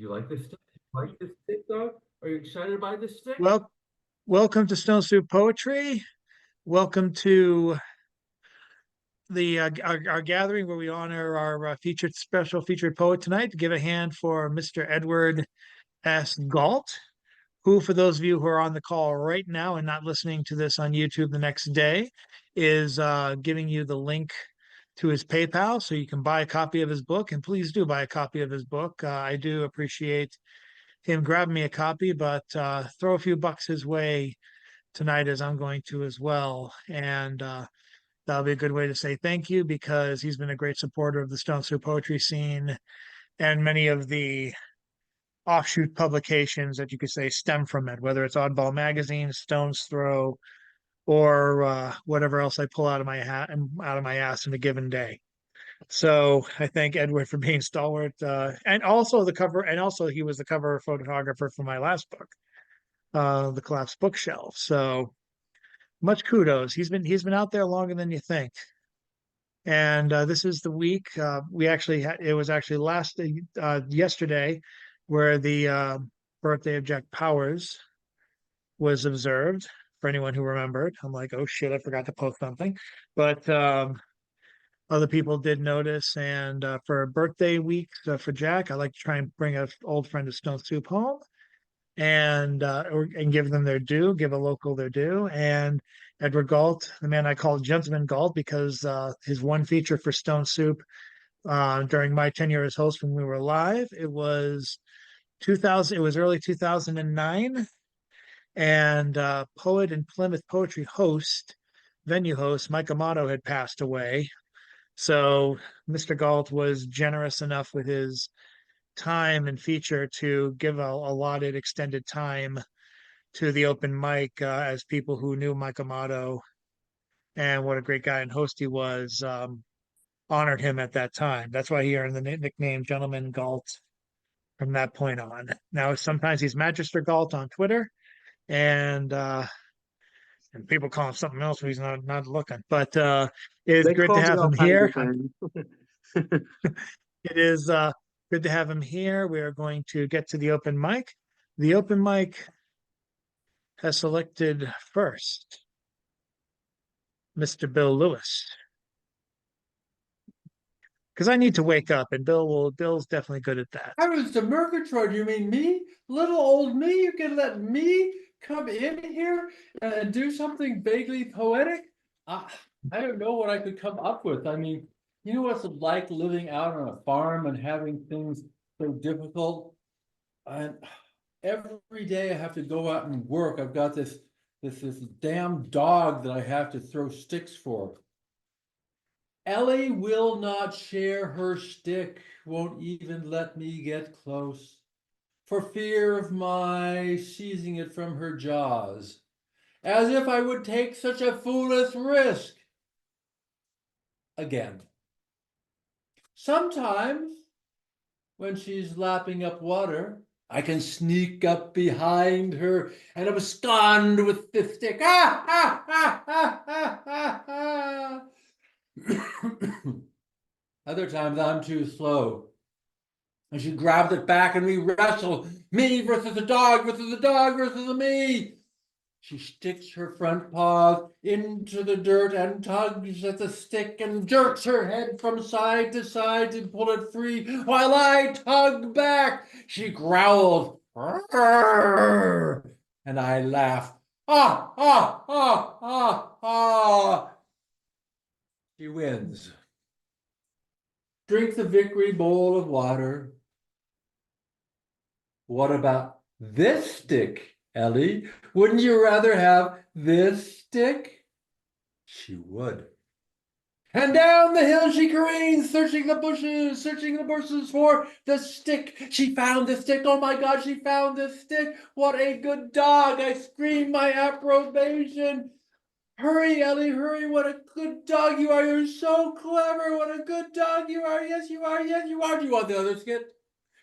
you like this stick? Like this stick, dog? Are you excited by this stick? Well, welcome to Stone Soup Poetry. Welcome to the our gathering where we honor our featured special featured poet tonight. To give a hand for Mr. Edward S. Gault, who, for those of you who are on the call right now and not listening to this on YouTube the next day, is giving you the link to his PayPal so you can buy a copy of his book. And please do buy a copy of his book. I do appreciate him grabbing me a copy, but throw a few bucks his way tonight as I'm going to as well. And that'll be a good way to say thank you because he's been a great supporter of the Stone Soup poetry scene and many of the offshoot publications that you could say stem from it, whether it's Oddball Magazine, Stone's Throw, or whatever else I pull out of my hat and out of my ass in a given day. So I thank Edward for being stalwart, and also the cover, and also he was the cover photographer for my last book, The Collapsed Bookshelf. So much kudos. He's been out there longer than you think. And this is the week we actually had. It was actually yesterday, where the birthday of Jack Powers was observed. For anyone who remembered, I'm like, oh shit, I forgot to post something. But other people did notice. And for birthday week for Jack, I like to try and bring an old friend of Stone Soup home and give them their due, give a local their due. And Edward Gault, the man I call Gentleman Gault, because his one feature for Stone Soup during my tenure as host when we were live, it was 2000. It was early 2009, and poet and Plymouth Poetry venue host Mike Amato had passed away. So Mr. Gault was generous enough with his time and feature to give a allotted extended time to the open mic as people who knew Mike Amato and what a great guy and host he was honored him at that time. That's why he earned the nickname Gentleman Gault from that point on. Now sometimes he's Magister Gault on Twitter, and people call him something else when he's not looking. But it's They great to call me have all him kinds here. of things. It is good to have him here. We are going to get to the open mic. The open mic has selected first Mr. Bill Lewis. Because I need to wake up, and Bill's definitely good at that. Heavens to Murgatroyd, you mean me? Little old me? You can let me come in here and do something vaguely poetic? I don't know what I could come up with. I mean, you know what it's like living out on a farm and having things so difficult? And every day I have to go out and work. I've got this damn dog that I have to throw sticks for. Ellie will not share her stick, won't even let me get close, for fear of my seizing it from her jaws, as if I would take such a foolish risk. Again. Sometimes, when she's lapping up water, I can sneak up behind her and abscond with the stick. Ah, ah, ah, ah, ah, ah, ah. Other times I'm too slow. And she grabs it back and we wrestle. Me versus the dog versus the dog versus the me. She sticks her front paws into the dirt and tugs at the stick and jerks her head from side to side to pull it free while I tug back. She growls. And I laugh. Ah, ah, ah, ah, ah. She wins. Drink the victory bowl of water. What about this stick, Ellie? Wouldn't you rather have this stick? She would. And down the hill she careens, searching the bushes for the stick. She found the stick. Oh my God, she found the stick. What a good dog. I scream my approbation. Hurry, Ellie, hurry. What a good dog you are. You're so clever. What a good dog you are. Yes, you are. Yes, you are. Do you want the other stick?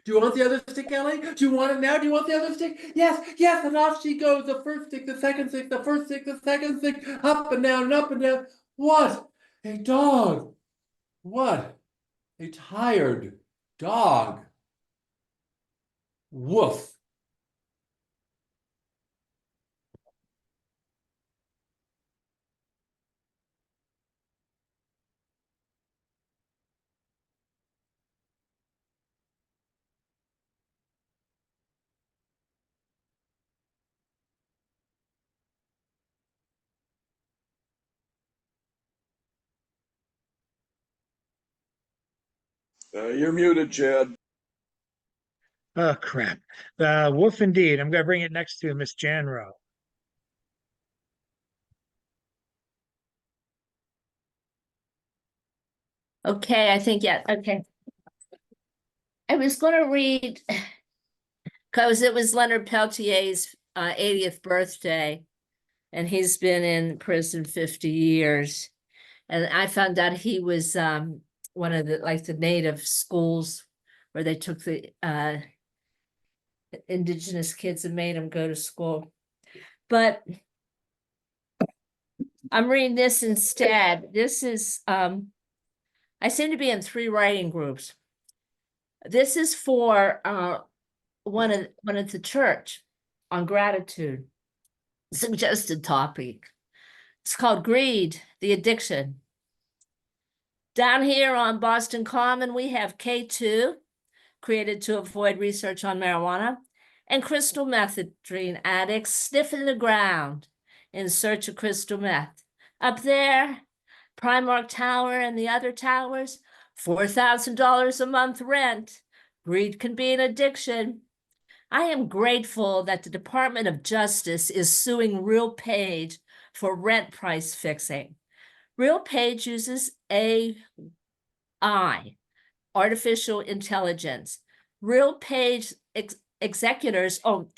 Do you want the other stick, Ellie? Do you want it now? Do you want the other stick? Yes, yes. And off she goes. The first stick, the second stick, the first stick, the second stick. Up and down, up and down. What a dog. What a tired dog. Woof. You're muted, Chad. Oh, crap. Wolf indeed. I'm gonna bring it next to Miss Janro. Okay, I think, yeah, okay. I was gonna read, because it was Leonard Peltier's 80th birthday, and he's been in prison 50 years. And I found out he was one of the native schools where they took the indigenous kids and made them go to school. But I'm reading this instead. This is I seem to be in 3 writing groups. This is for one of the church on gratitude. Suggested topic. It's called Greed, the Addiction. Down here on Boston Common, we have K2, created to avoid research on marijuana, and crystal methadone addicts sniffing the ground in search of crystal meth. Up there, Primark Tower and the other towers, $4,000 a month rent. Greed can be an addiction. I am grateful that the Department of Justice is suing RealPage for rent price fixing. RealPage uses AI, artificial intelligence. RealPage executives on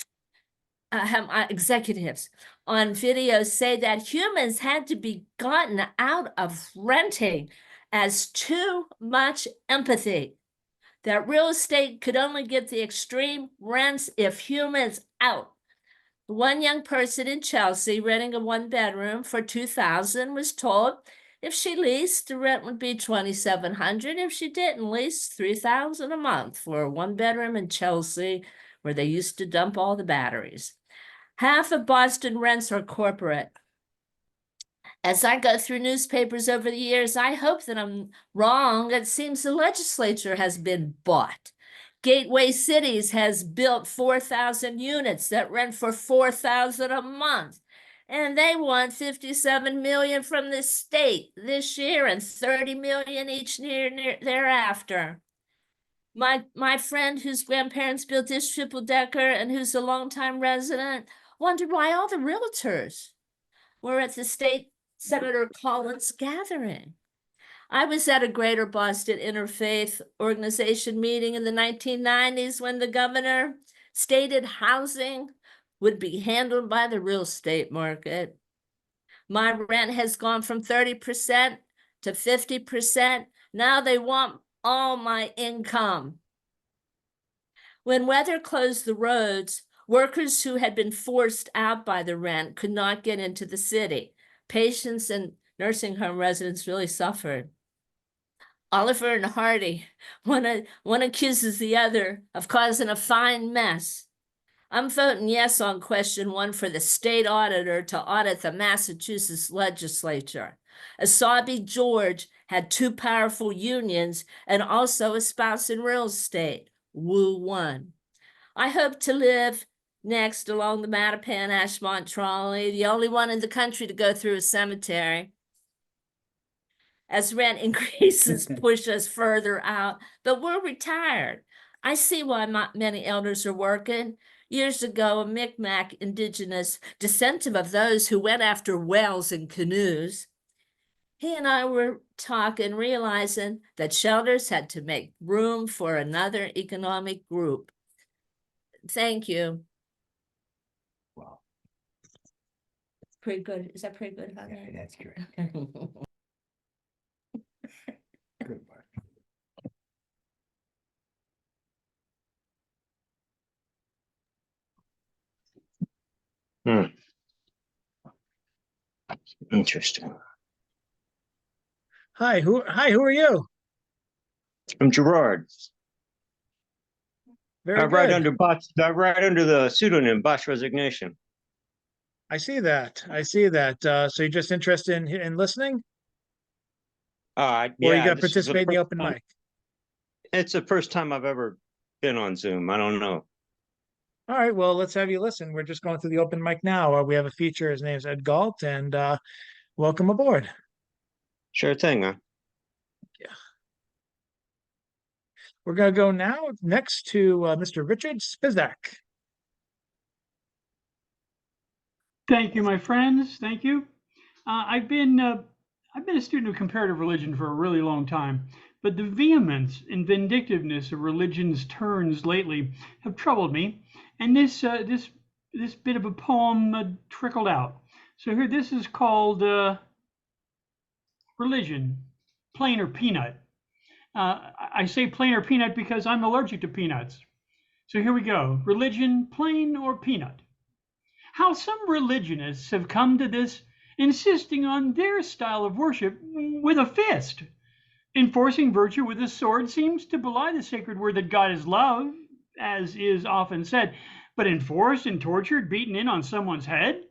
videos say that humans had to be gotten out of renting as too much empathy, that real estate could only get the extreme rents if humans out. One young person in Chelsea renting a 1-bedroom for $2,000 was told if she leased, the rent would be $2,700. If she didn't lease, $3,000 a month for a 1-bedroom in Chelsea, where they used to dump all the batteries. Half of Boston rents are corporate. As I go through newspapers over the years, I hope that I'm wrong. It seems the legislature has been bought. Gateway Cities has built 4,000 units that rent for $4,000 a month. And they want 57 million from the state this year and 30 million each year thereafter. My friend whose grandparents built this triple decker and who's a longtime resident wondered why all the realtors were at the state Senator Collins gathering. I was at a Greater Boston Interfaith Organization meeting in the 1990s when the governor stated housing would be handled by the real estate market. My rent has gone from 30% to 50%. Now they want all my income. When weather closed the roads, workers who had been forced out by the rent could not get into the city. Patients and nursing home residents really suffered. Oliver and Hardy, one accuses the other of causing a fine mess. I'm voting yes on question 1 for the state auditor to audit the Massachusetts legislature. Asabi George had 2 powerful unions and also a spouse in real estate. Woo won. I hope to live next along the Mattapan-Ashmont trolley, the only one in the country to go through a cemetery. As rent increases push us further out, but we're retired. I see why many elders are working. Years ago, a Micmac indigenous descendant of those who went after whales in canoes, he and I were talking, realizing that shelters had to make room for another economic group. Thank you. Wow. Pretty good. Is that pretty good? Yeah, that's great. Good work. Interesting. Hi, who are you? I'm Gerard. Very right good. under Bot's, right under the pseudonym Bot's resignation. I see that. I see that. So you're just interested in listening, or you Yeah, got to this is the participate in the first open time, mic? it's the first time I've ever been on Zoom. I don't know. All right. Well, let's have you listen. We're just going through the open mic now. We have a feature. His name's Ed Gault, and welcome aboard. Sure thing, huh? We're going to go now next to Mr. Richard Spizak. Thank you, my friends. Thank you. I've been a student of comparative religion for a really long time, but the vehemence and vindictiveness of religion's turns lately have troubled me, and this bit of a poem trickled out. So here, this is called "Religion, Plain or Peanut." I say plain or peanut because I'm allergic to peanuts. So here we go. Religion, plain or peanut? How some religionists have come to this, insisting on their style of worship with a fist. Enforcing virtue with a sword seems to belie the sacred word that God is love, as is often said, but enforced and tortured, beaten in on someone's head?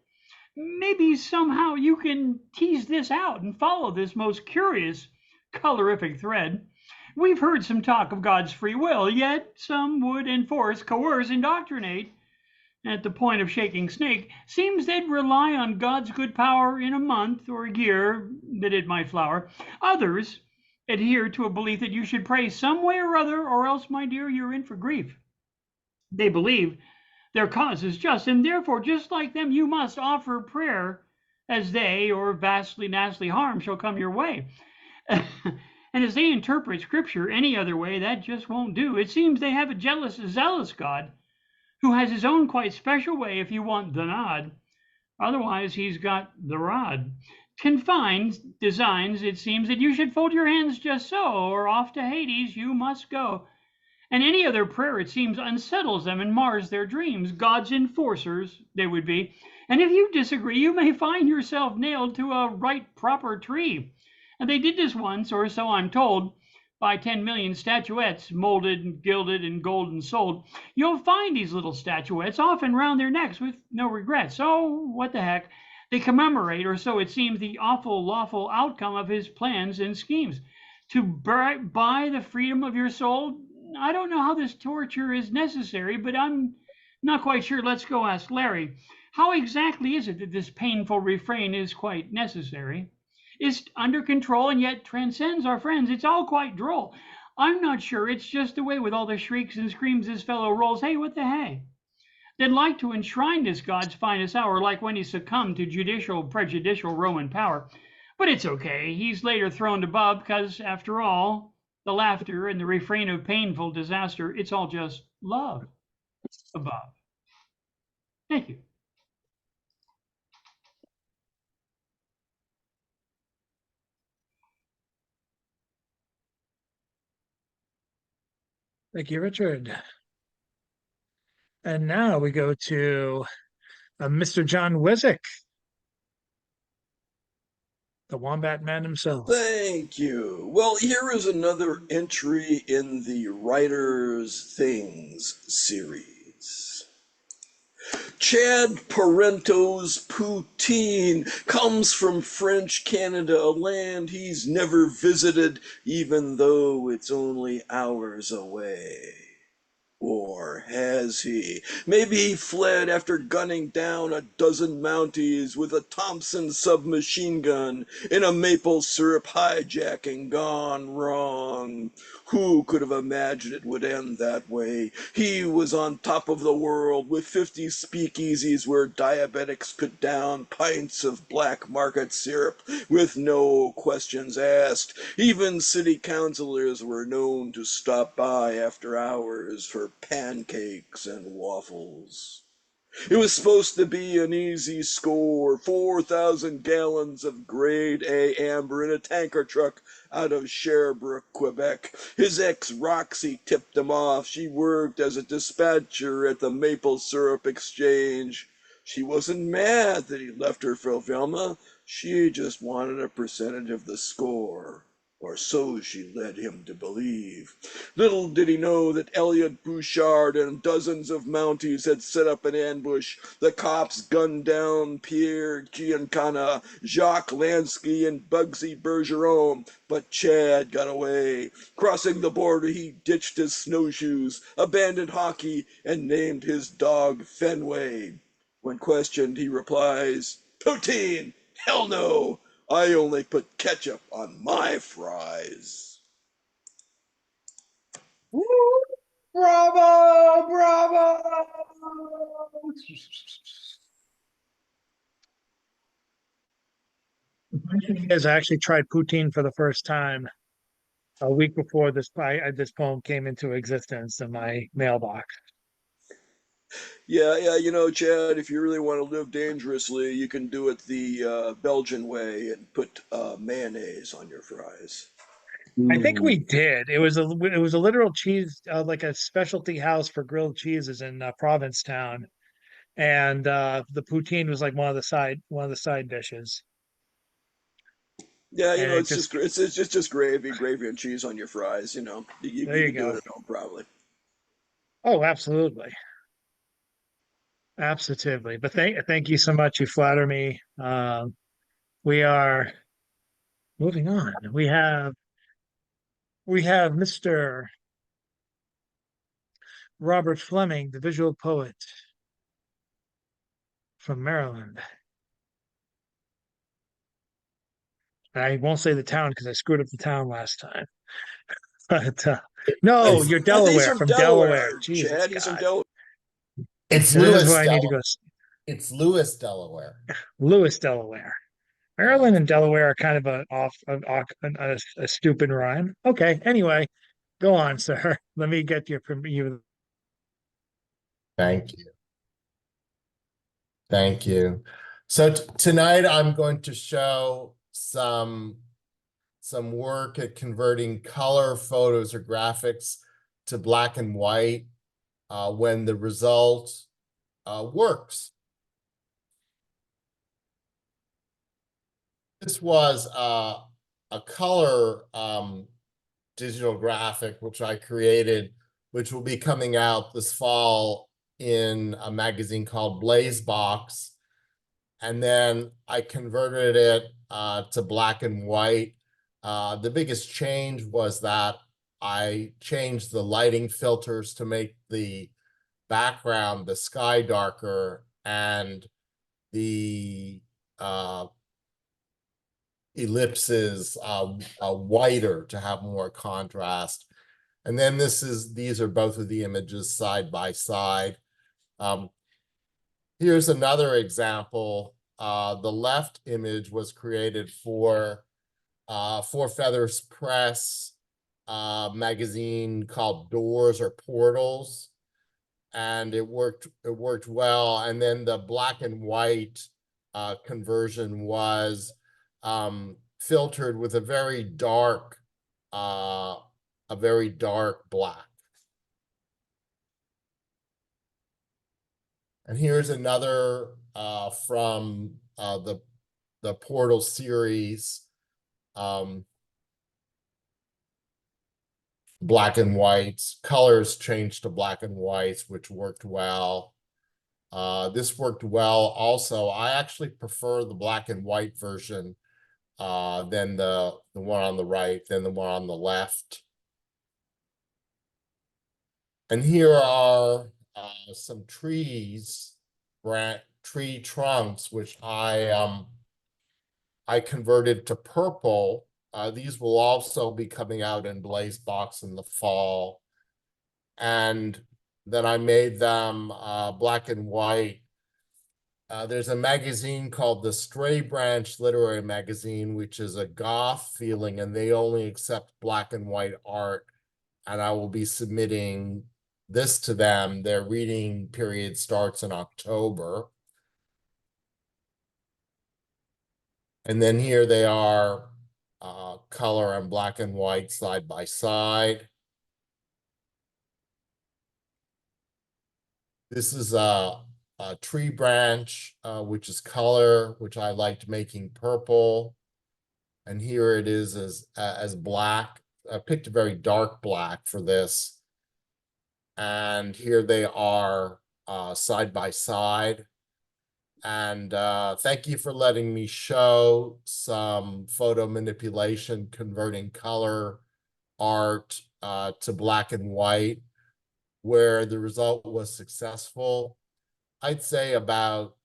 Maybe somehow you can tease this out and follow this most curious, colorific thread. We've heard some talk of God's free will, yet some would enforce, coerce, indoctrinate at the point of shaking snake. Seems they'd rely on God's good power in a month or a year that it might flower. Others adhere to a belief that you should pray some way or other, or else, my dear, you're in for grief. They believe their cause is just, and therefore, just like them, you must offer prayer, as they, or vastly nasty harm, shall come your way. And as they interpret Scripture any other way, that just won't do. It seems they have a zealous God, who has his own quite special way if you want the nod. Otherwise, he's got the rod. Confined designs, it seems, that you should fold your hands just so, or off to Hades you must go. And any other prayer, it seems, unsettles them and mars their dreams. God's enforcers, they would be. And if you disagree, you may find yourself nailed to a right proper tree. And they did this once, or so I'm told, by 10 million statuettes, molded and gilded and gold and sold. You'll find these little statuettes often round their necks with no regrets. So what the heck? They commemorate, or so it seems, the awful, lawful outcome of his plans and schemes. To buy the freedom of your soul, I don't know how this torture is necessary, but I'm not quite sure. Let's go ask Larry. How exactly is it that this painful refrain is quite necessary? Is under control and yet transcends our friends. It's all quite droll. I'm not sure. It's just the way with all the shrieks and screams this fellow rolls. Hey, what the hey? They'd like to enshrine this God's finest hour, like when he succumbed to prejudicial Roman power. But it's okay. He's later throned above, because after all, the laughter and the refrain of painful disaster, it's all just love above. Thank you. Thank you, Richard. And now we go to Mr. John Wizik, the Wombat Man himself. Thank you. Well, here is another entry in the Writer's Things series. Chad Parento's poutine comes from French Canada, a land he's never visited, even though it's only hours away. Or has he? Maybe he fled after gunning down a dozen Mounties with a Thompson submachine gun in a maple syrup hijacking gone wrong. Who could have imagined it would end that way? He was on top of the world with 50 speakeasies where diabetics could down pints of black market syrup with no questions asked. Even city councilors were known to stop by after hours for pancakes and waffles. It was supposed to be an easy score, 4,000 gallons of grade A amber in a tanker truck out of Sherbrooke, Quebec. His ex Roxy tipped him off. She worked as a dispatcher at the Maple Syrup Exchange. She wasn't mad that he left her for Velma. She just wanted a percentage of the score. or so she led him to believe. Little did he know that Elliot Bouchard and dozens of Mounties had set up an ambush. The cops gunned down Pierre Giancana, Jacques Lansky, and Bugsy Bergeron, but Chad got away. Crossing the border, he ditched his snowshoes, abandoned hockey, and named his dog Fenway. When questioned, he replies, "Poutine? Hell no! I only put ketchup on my fries." Woo! Bravo! Bravo! Is I actually tried poutine for the first time a week before this poem came into existence in my mailbox. Yeah, Chad, if you really want to live dangerously, you can do it the Belgian way and put mayonnaise on your fries. I think we did. It was a literal cheese, like a specialty house for grilled cheeses in Provincetown, and the poutine was like one of the side dishes, Yeah, and it it's just just gravy and cheese on your fries. You there you can do go. it at home probably. Oh, absolutely, absolutely. But thank you so much. You flatter me. We are moving on. We have Mr. Robert Fleming, the visual poet from Maryland. I won't say the town because I screwed up the town last time. But no, you're I think he's Delaware, from from Delaware. Delaware, Jesus Chad. He's from God. Delaware. It's This is Lewis, where I need to Delaware. go. It's Lewis, Delaware. Lewis, Delaware. Maryland and Delaware are kind of a stupid rhyme. Okay, anyway, go on, sir. Let me get you. Thank you. Thank you. So tonight I'm going to show some work at converting color photos or graphics to black and white when the result works. This was a color digital graphic which I created, which will be coming out this fall in a magazine called Blazebox. And then I converted it to black and white. The biggest change was that I changed the lighting filters to make the background, the sky darker, and the ellipses whiter to have more contrast. And then these are both of the images side by side. Here's another example. The left image was created for Four Feathers Press magazine called Doors or Portals, and it worked well. And then the black and white conversion was filtered with a very dark black. And here's another from the Portal series, black and whites. Colors changed to black and whites, which worked well. This worked well also. I actually prefer the black and white version than the one on the right, than the one on the left. And here are some trees, tree trunks, which I converted to purple. These will also be coming out in Blazebox in the fall. And then I made them black and white. There's a magazine called the Stray Branch Literary Magazine, which is a goth feeling, and they only accept black and white art. And I will be submitting this to them. Their reading period starts in October. And then here they are, color and black and white side by side. This is a tree branch, which is color, which I liked making purple. And here it is as black. I picked a very dark black for this. And here they are side by side. And thank you for letting me show some photo manipulation, converting color art to black and white, where the result was successful. I'd say about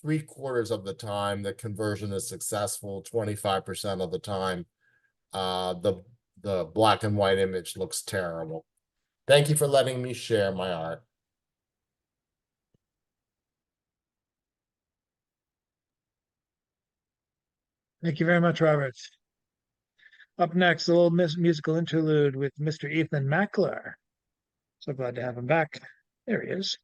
3/4 of the time the conversion is successful. 25% of the time the black and white image looks terrible. Thank you for letting me share my art. Thank you very much, Robert. Up next, a little musical interlude with Mr. Ethan Mackler. So glad to have him back. There he is.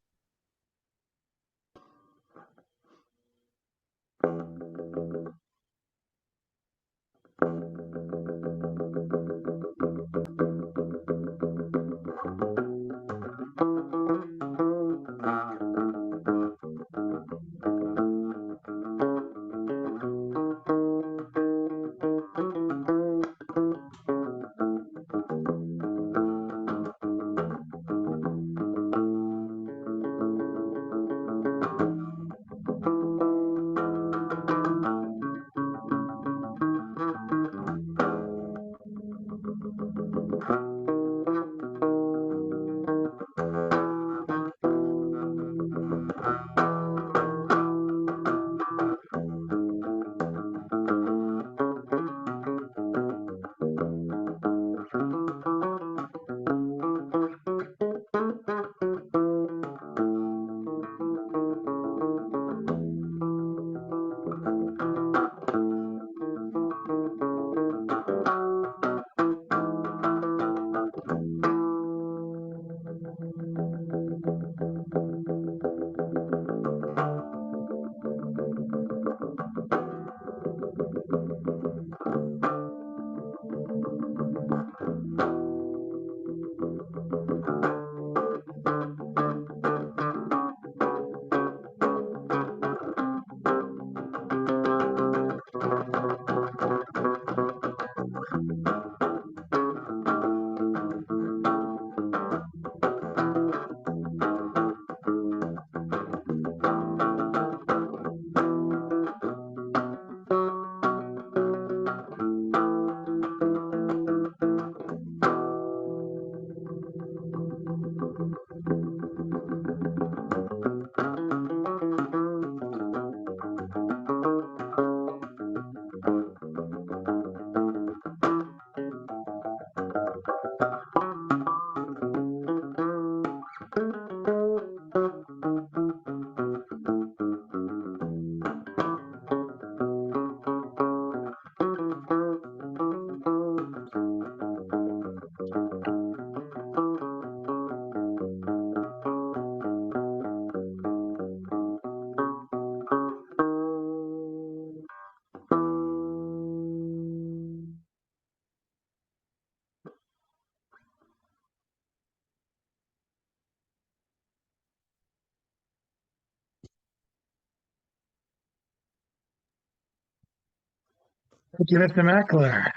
Thank you, Mr. Mackler.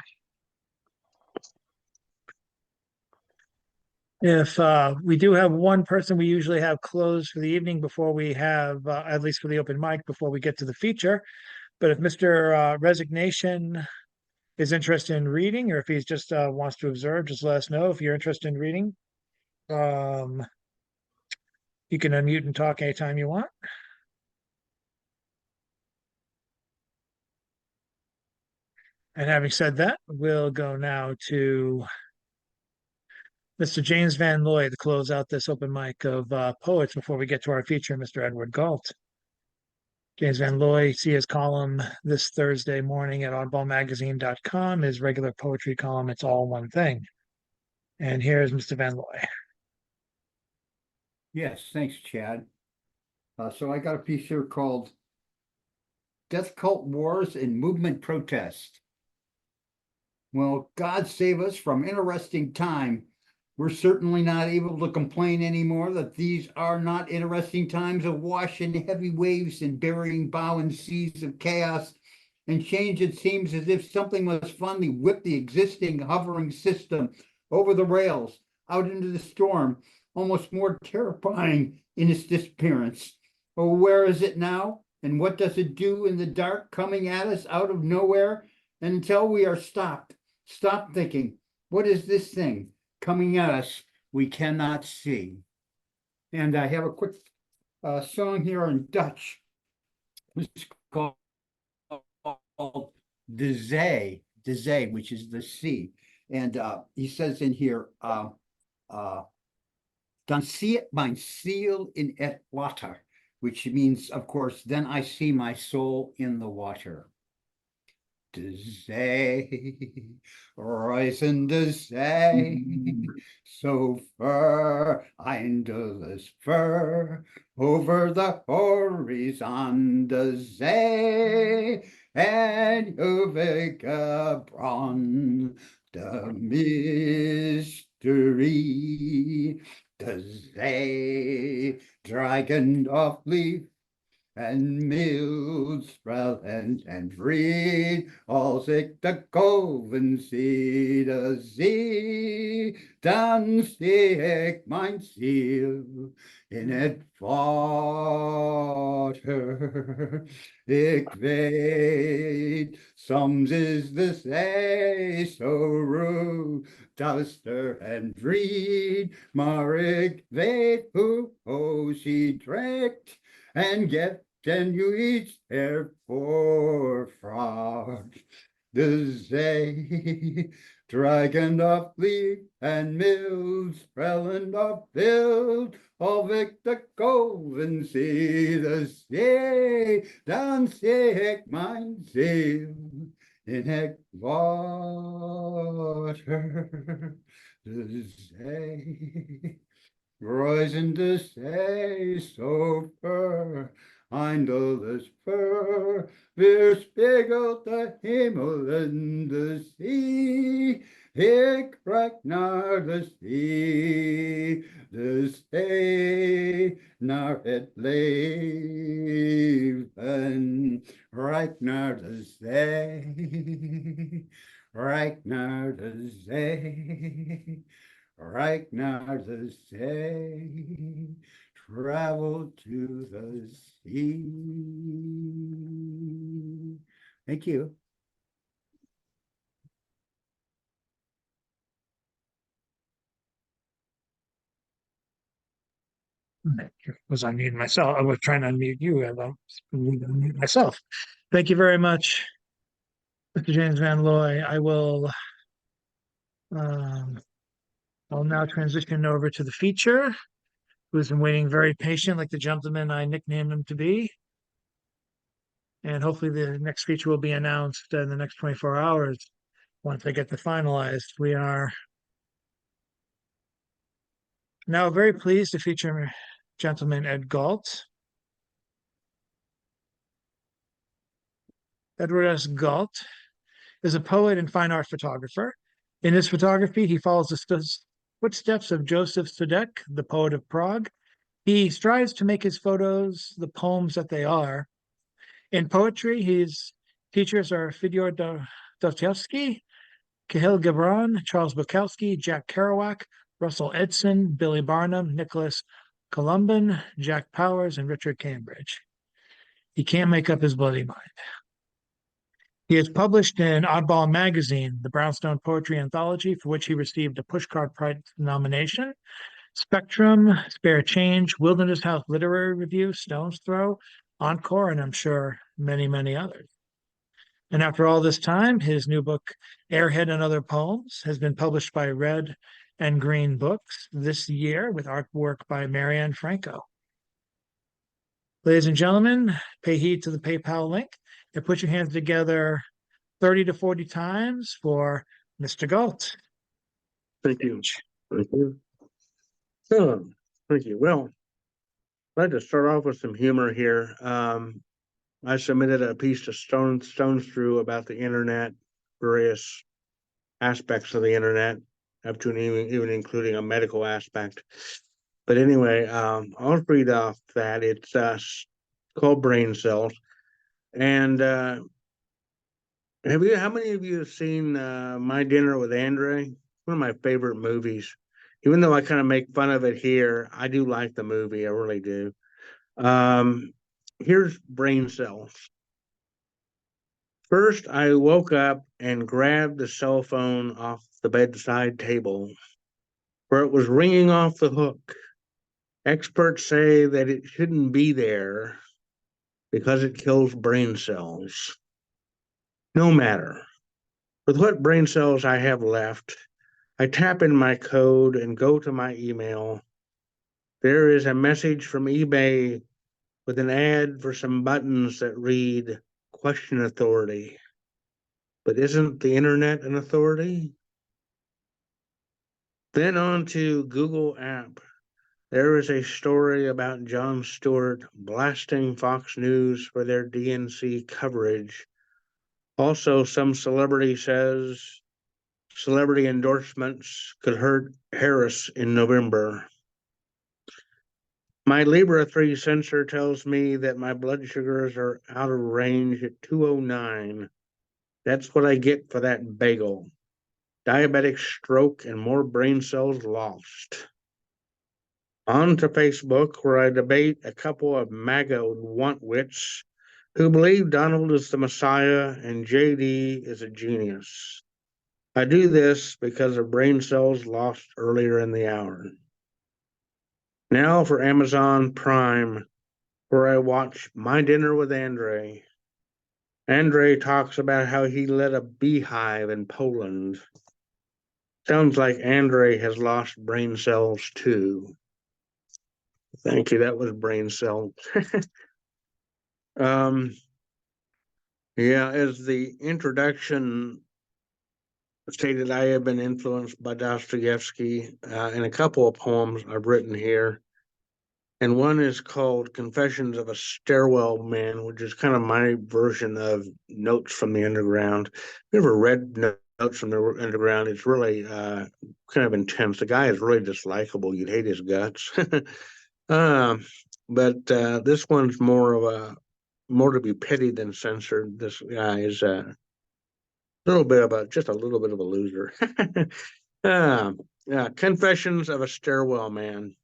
If we do have one person, we usually have closed for the evening before we have, at least for the open mic, before we get to the feature. But if Mr. Resignation is interested in reading, or if he's just wants to observe, just let us know if you're interested in reading. You can unmute and talk anytime you want. And having said that, we'll go now to Mr. James Van Loy to close out this open mic of poets before we get to our feature, Mr. Edward Gault. James Van Loy, see his column this Thursday morning at oddballmagazine.com, his regular poetry column, It's All One Thing. And here's Mr. Van Loy. Yes, thanks, Chad. So I got a piece here called Death Cult Wars and Movement Protest. Well, God save us from interesting time. We're certainly not able to complain anymore that these are not interesting times awash in heavy waves and burying bow and seas of chaos. and change it seems as if something must finally whip the existing hovering system over the rails, out into the storm, almost more terrifying in its disappearance. Oh, where is it now? And what does it do in the dark, coming at us out of nowhere? And until we are stopped, stop thinking, what is this thing coming at us we cannot see? And I have a quick song here in Dutch. It's called De Zee, which is the sea. And he says in here, dan zie ik mijn ziel in het water, which means, of course, then I see my soul in the water. De zee, reizende zee, so ver, eindeloos ver, over the horizon, de zee, en eeuwige bron, de mystery, de zee, dragon of leaf, en milstrelend en vrede, als ik de golven zie, de zee, dan zie ik mijn ziel in het water. Ik weet, soms is de zee zo ruw, duister en vreed, maar ik weet hoe she trekt and get can you each therefore fraud the zee, dragon of leaf and mills, relland of build, of ik de golven zie, de zee, dan zie ik mijn ziel in het water, de zee. Rising to say so ver, eindeloos ver, weerspiegelt de hemel en de zee. Ik reik naar de zee, naar het leven. Reik naar de zee, reik naar de zee. Right now the sea, travel to the sea. Thank you. Was unmuting myself. I was trying to unmute you. I was unmute myself. Thank you very much, Mr. James Van Looy. I'll now transition over to the feature, who's been waiting very patient, like the gentleman I nicknamed him to be. And hopefully the next feature will be announced in the next 24 hours once I get the finalized. We are now very pleased to feature gentleman Ed Gault. Edward S. Gault is a poet and fine art photographer. In his photography, he follows the footsteps of Joseph Sudek, the poet of Prague. He strives to make his photos the poems that they are. In poetry, his teachers are Fyodor Dostoevsky, Kahlil Gibran, Charles Bukowski, Jack Kerouac, Russell Edson, Billy Barnum, Nicholas Columban, Jack Powers, and Richard Cambridge. He can't make up his bloody mind. He is published in Oddball Magazine, the Brownstone Poetry Anthology, for which he received a Pushcart Prize nomination, Spectrum, Spare Change, Wilderness House Literary Review, Stone's Throw, Encore, and I'm sure many, many others. And after all this time, his new book, Airhead and Other Poems, has been published by Red and Green Books this year with artwork by Marianne Franco. Ladies and gentlemen, pay heed to the PayPal link and put your hands together 30 to 40 times for Mr. Gault. Thank you. Thank you. So, thank you. Well, I'd like to start off with some humor here. I submitted a piece to Stones Through about the internet, various aspects of the internet, up to and even including a medical aspect. But anyway, I'll read off that. It's called Brain Cells. And How many of you have seen My Dinner with Andre? One of my favorite movies. Even though I kind of make fun of it here, I do like the movie. I really do. Um, Here's brain cells. First, I woke up and grabbed the cell phone off the bedside table, where it was ringing off the hook. Experts say that it shouldn't be there because it kills brain cells. No matter. With what brain cells I have left, I tap in my code and go to my email. There is a message from eBay with an ad for some buttons that read question authority. But isn't the internet an authority? Then on to Google app. There is a story about Jon Stewart blasting Fox News for their DNC coverage. Also, some celebrity says celebrity endorsements could hurt Harris in November. My Libra 3 sensor tells me that my blood sugars are out of range at 209. That's what I get for that bagel. Diabetic stroke and more brain cells lost. On to Facebook, where I debate a couple of MAGA wantwits who believe Donald is the Messiah and JD is a genius. I do this because of brain cells lost earlier in the hour. Now for Amazon Prime, where I watch My Dinner with Andre. Andre talks about how he led a beehive in Poland. Sounds like Andre has lost brain cells too. Thank you, that was brain cells. Yeah, as the introduction stated, I have been influenced by Dostoevsky in a couple of poems I've written here. And one is called Confessions of a Stairwell Man, which is kind of my version of Notes from the Underground. If you ever read Notes from the Underground, it's really kind of intense. The guy is really dislikable. You'd hate his guts. But this one's more to be pitied than censored. This guy is just a little bit of a loser. Confessions of a Stairwell Man.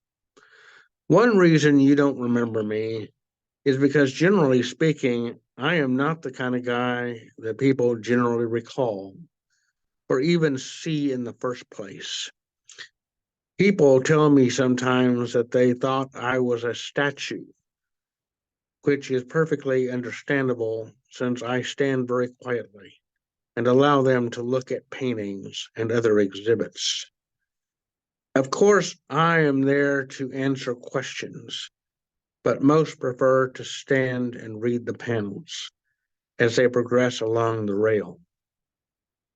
One reason you don't remember me is because, generally speaking, I am not the kind of guy that people generally recall or even see in the first place. People tell me sometimes that they thought I was a statue, which is perfectly understandable since I stand very quietly and allow them to look at paintings and other exhibits. Of course, I am there to answer questions, but most prefer to stand and read the panels as they progress along the rail.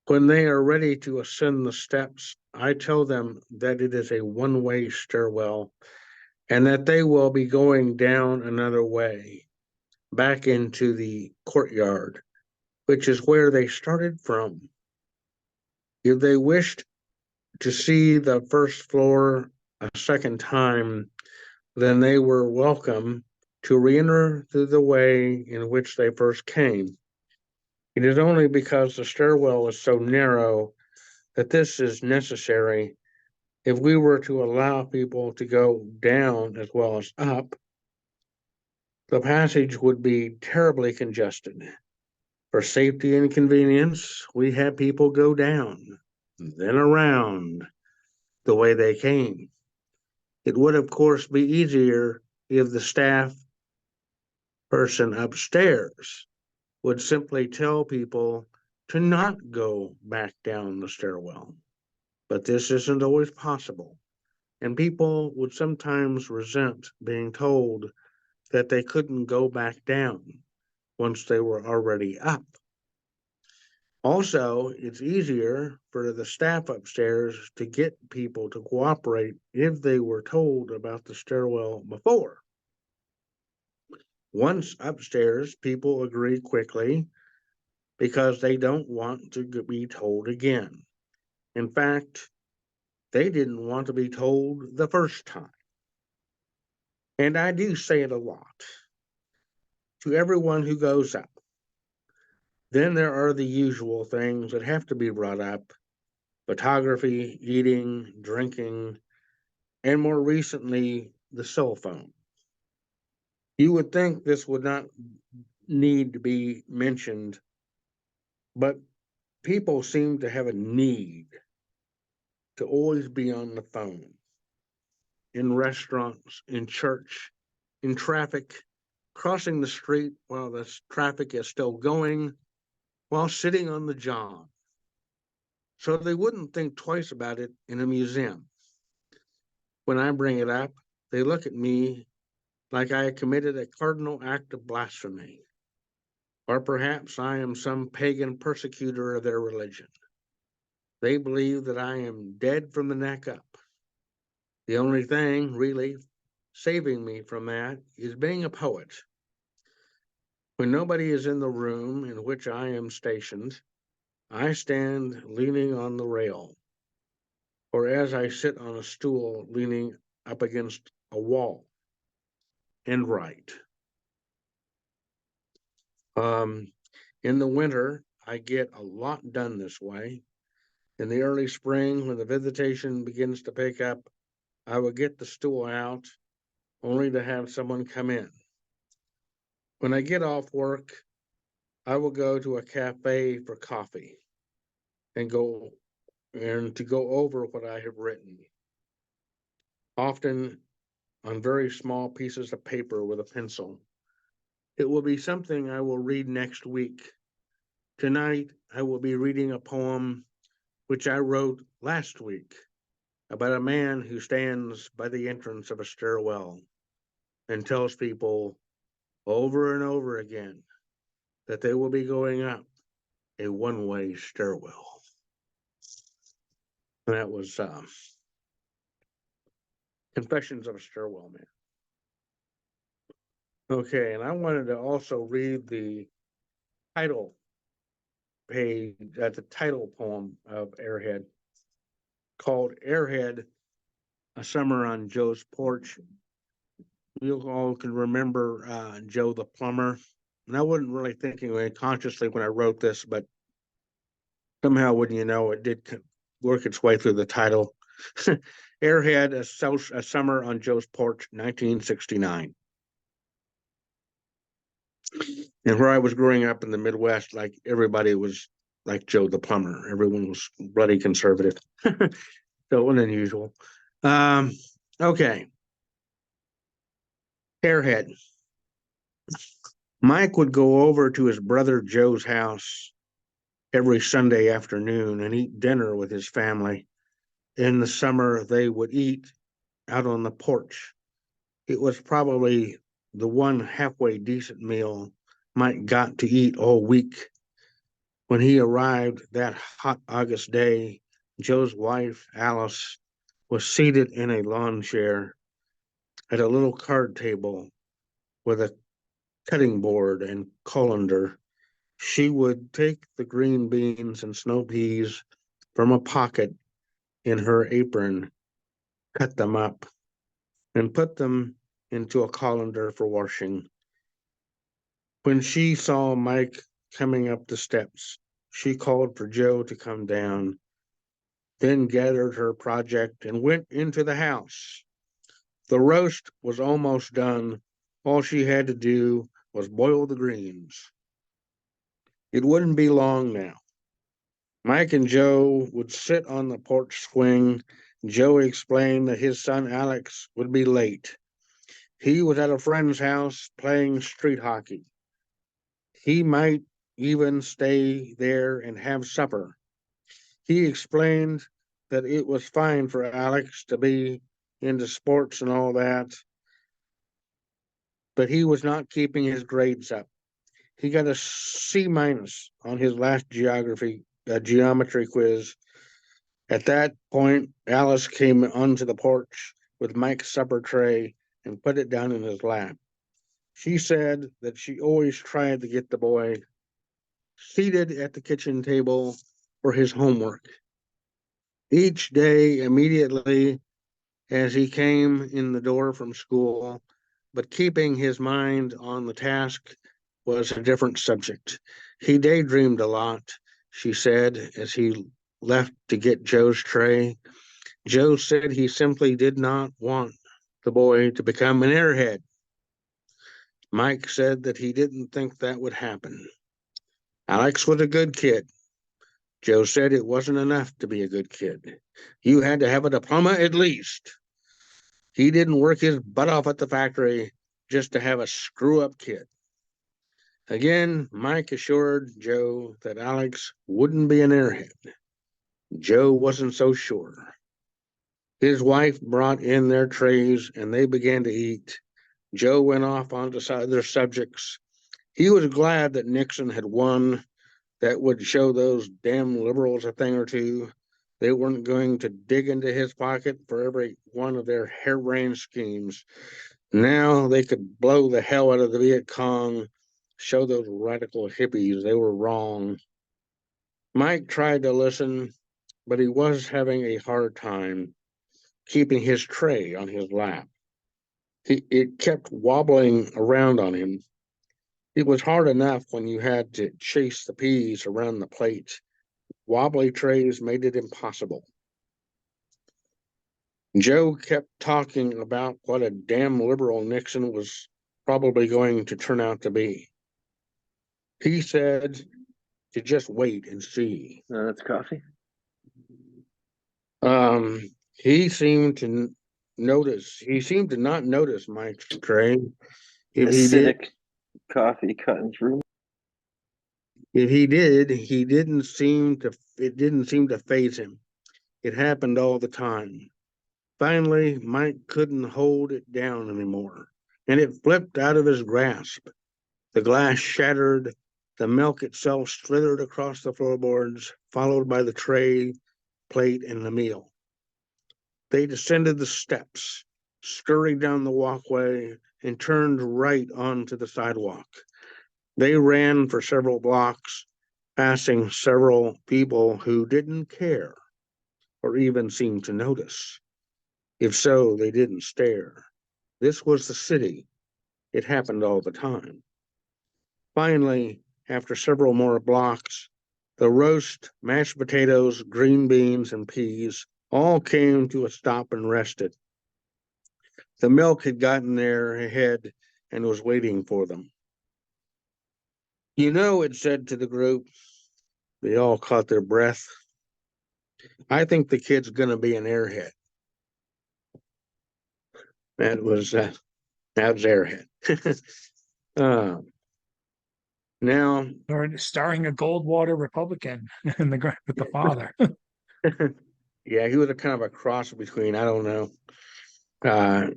When they are ready to ascend the steps, I tell them that it is a one-way stairwell and that they will be going down another way, back into the courtyard, which is where they started from. If they wished to see the first floor a second time, then they were welcome to re-enter through the way in which they first came. It is only because the stairwell is so narrow that this is necessary. If we were to allow people to go down as well as up, the passage would be terribly congested. For safety and convenience, we have people go down, then around the way they came. It would, of course, be easier if the staff person upstairs would simply tell people to not go back down the stairwell. But this isn't always possible, and people would sometimes resent being told that they couldn't go back down once they were already up. Also, it's easier for the staff upstairs to get people to cooperate if they were told about the stairwell before. Once upstairs, people agree quickly because they don't want to be told again. In fact, they didn't want to be told the first time. And I do say it a lot to everyone who goes up. Then there are the usual things that have to be brought up: photography, eating, drinking, and more recently, the cell phone. You would think this would not need to be mentioned, but people seem to have a need to always be on the phone, in restaurants, in church, in traffic, crossing the street while the traffic is still going, while sitting on the job. So they wouldn't think twice about it in a museum. When I bring it up, they look at me like I committed a cardinal act of blasphemy, or perhaps I am some pagan persecutor of their religion. They believe that I am dead from the neck up. The only thing really saving me from that is being a poet. When nobody is in the room in which I am stationed, I stand leaning on the rail, or as I sit on a stool leaning up against a wall, and write. In the winter, I get a lot done this way. In the early spring, when the visitation begins to pick up, I will get the stool out, only to have someone come in. When I get off work, I will go to a cafe for coffee and to go over what I have written, often on very small pieces of paper with a pencil. It will be something I will read next week. Tonight, I will be reading a poem which I wrote last week about a man who stands by the entrance of a stairwell and tells people over and over again that they will be going up a one-way stairwell. And that was Confessions of a Stairwell Man. Okay, and I wanted to also read the title page, the title poem of Airhead, called Airhead, A Summer on Joe's Porch. You all can remember Joe the plumber. And I wasn't really thinking of it consciously when I wrote this, but somehow, wouldn't you know, it did work its way through the title. Airhead, a Summer on Joe's Porch, 1969. And where I was growing up in the Midwest, like everybody was like Joe the plumber. Everyone was bloody conservative. So it wasn't unusual. Okay. Airhead. Mike would go over to his brother Joe's house every Sunday afternoon and eat dinner with his family. In the summer, they would eat out on the porch. It was probably the one halfway decent meal Mike got to eat all week. When he arrived that hot August day, Joe's wife, Alice, was seated in a lawn chair at a little card table with a cutting board and colander. She would take the green beans and snow peas from a pocket in her apron, cut them up, and put them into a colander for washing. When she saw Mike coming up the steps, she called for Joe to come down, then gathered her project and went into the house. The roast was almost done. All she had to do was boil the greens. It wouldn't be long now. Mike and Joe would sit on the porch swing. Joe explained that his son Alex would be late. He was at a friend's house playing street hockey. He might even stay there and have supper. He explained that it was fine for Alex to be into sports and all that, but he was not keeping his grades up. He got a C- on his last geometry quiz. At that point, Alice came onto the porch with Mike's supper tray and put it down in his lap. She said that she always tried to get the boy seated at the kitchen table for his homework. Each day, immediately as he came in the door from school, but keeping his mind on the task, was a different subject. He daydreamed a lot, she said, as he left to get Joe's tray. Joe said he simply did not want the boy to become an airhead. Mike said that he didn't think that would happen. Alex was a good kid. Joe said it wasn't enough to be a good kid. You had to have a diploma at least. He didn't work his butt off at the factory just to have a screw-up kid. Again, Mike assured Joe that Alex wouldn't be an airhead. Joe wasn't so sure. His wife brought in their trays and they began to eat. Joe went off onto other subjects. He was glad that Nixon had won. That would show those damn liberals a thing or two. They weren't going to dig into his pocket for every one of their harebrained schemes. Now they could blow the hell out of the Viet Cong, show those radical hippies they were wrong. Mike tried to listen, but he was having a hard time keeping his tray on his lap. It kept wobbling around on him. It was hard enough when you had to chase the peas around the plate. Wobbly trays made it impossible. Joe kept talking about what a damn liberal Nixon was probably going to turn out to be. He said to just wait and see. That's coffee. He seemed to notice. He seemed to not notice Mike's tray. If he did, Coffee cutting through. If he did, he didn't seem to. It didn't seem to faze him. It happened all the time. Finally, Mike couldn't hold it down anymore, and it flipped out of his grasp. The glass shattered. The milk itself slithered across the floorboards, followed by the tray, plate, and the meal. They descended the steps, scurried down the walkway, and turned right onto the sidewalk. They ran for several blocks, passing several people who didn't care or even seem to notice. If so, they didn't stare. This was the city. It happened all the time. Finally, after several more blocks, the roast, mashed potatoes, green beans, and peas all came to a stop and rested. The milk had gotten there ahead and was waiting for them. You know, it said to the group. They all caught their breath. I think the kid's going to be an airhead. That was airhead. Now, Starring a Goldwater Republican in with the father. yeah, he was a kind of a cross between, I don't know,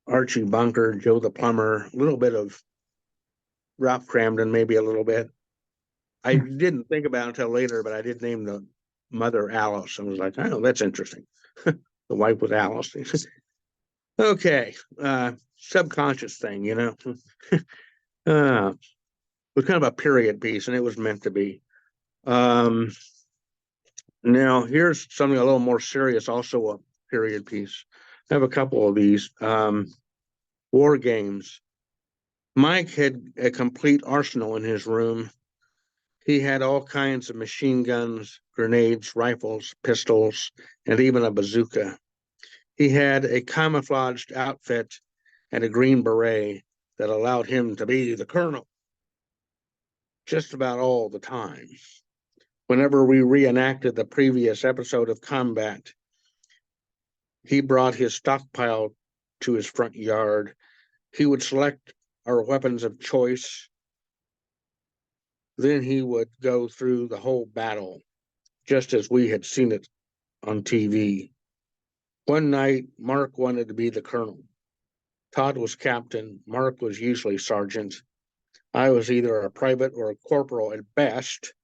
Archie Bunker, Joe the Plumber, a little bit of Ralph Cramden, maybe a little bit. I didn't think about it until later, but I did name the mother Alice. I was like, oh, that's interesting. The wife was Alice. Okay, subconscious thing, you know. It was kind of a period piece, and it was meant to be. Now, here's something a little more serious, also a period piece. I have a couple of these. War games. Mike had a complete arsenal in his room. He had all kinds of machine guns, grenades, rifles, pistols, and even a bazooka. He had a camouflaged outfit and a green beret that allowed him to be the colonel just about all the time. Whenever we reenacted the previous episode of combat, he brought his stockpile to his front yard. He would select our weapons of choice. Then he would go through the whole battle, just as we had seen it on TV. One night, Mark wanted to be the colonel. Todd was captain. Mark was usually sergeant. I was either a private or a corporal at best,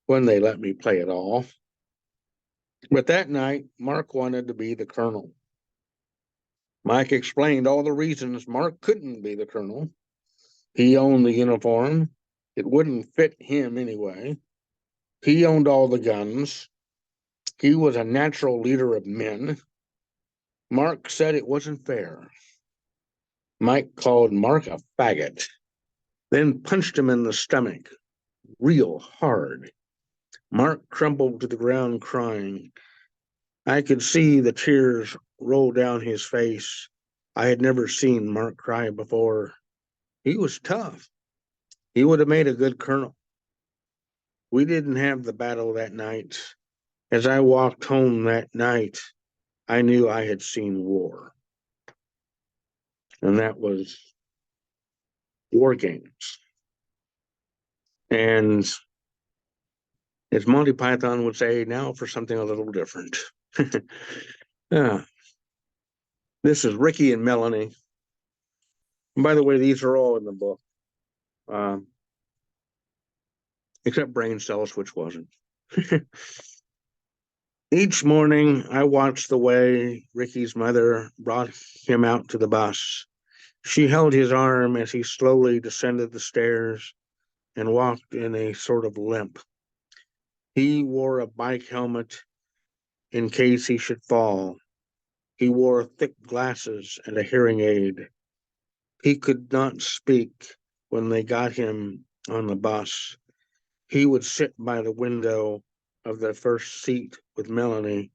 when they let me play at all. But that night, Mark wanted to be the colonel. Mike explained all the reasons Mark couldn't be the colonel. He owned the uniform. It wouldn't fit him anyway. He owned all the guns. He was a natural leader of men. Mark said it wasn't fair. Mike called Mark a faggot. then punched him in the stomach real hard. Mark crumpled to the ground crying. I could see the tears roll down his face. I had never seen Mark cry before. He was tough. He would have made a good colonel. We didn't have the battle that night. As I walked home that night, I knew I had seen war. And that was War Games. And as Monty Python would say, now for something a little different. This is Ricky and Melanie. And by the way, these are all in the book. Except Brain Cells, which wasn't. Each morning, I watched the way Ricky's mother brought him out to the bus. She held his arm as he slowly descended the stairs and walked in a sort of limp. He wore a bike helmet in case he should fall. He wore thick glasses and a hearing aid. He could not speak when they got him on the bus. He would sit by the window of the first seat with Melanie.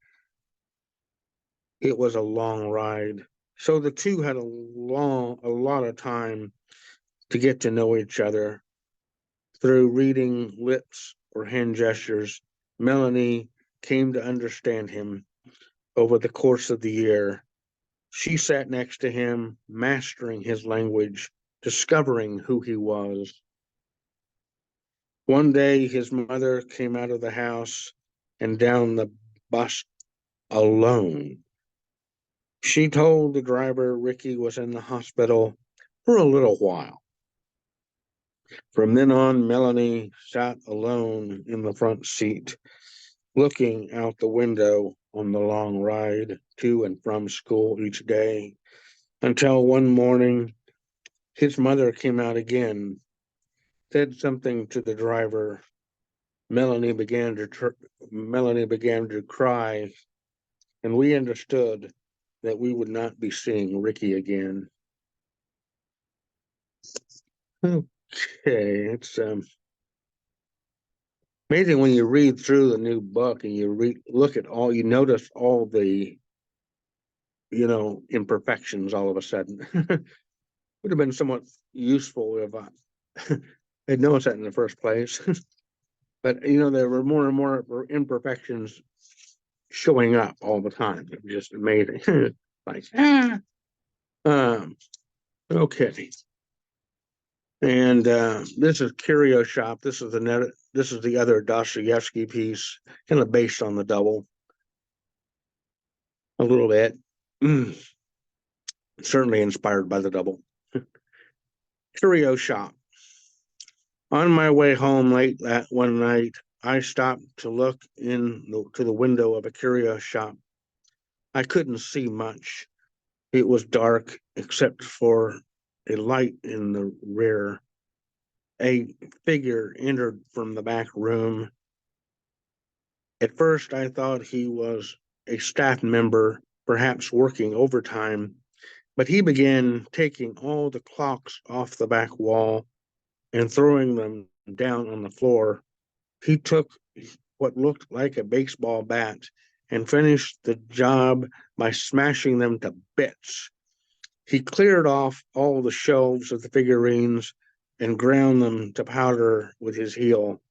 It was a long ride. So the two had a lot of time to get to know each other. Through reading lips or hand gestures, Melanie came to understand him over the course of the year. She sat next to him, mastering his language, discovering who he was. One day, his mother came out of the house and down the bus alone. She told the driver Ricky was in the hospital for a little while. From then on, Melanie sat alone in the front seat, looking out the window on the long ride to and from school each day, until one morning his mother came out again, said something to the driver. Melanie began to cry, and we understood that we would not be seeing Ricky again. Okay, it's amazing when you read through the new book and you you notice all the, imperfections all of a sudden. Would have been somewhat useful if I had noticed that in the first place. But, there were more and more imperfections showing up all the time. It was just amazing. Like, okay. And this is Curio Shop. This is the other Dostoevsky piece, kind of based on the double a little bit. Certainly inspired by the double. Curio Shop. On my way home late that one night, I stopped to look to the window of a curio shop. I couldn't see much. It was dark except for a light in the rear. A figure entered from the back room. At first, I thought he was a staff member, perhaps working overtime, but he began taking all the clocks off the back wall and throwing them down on the floor. He took what looked like a baseball bat and finished the job by smashing them to bits. He cleared off all the shelves of the figurines and ground them to powder with his heel.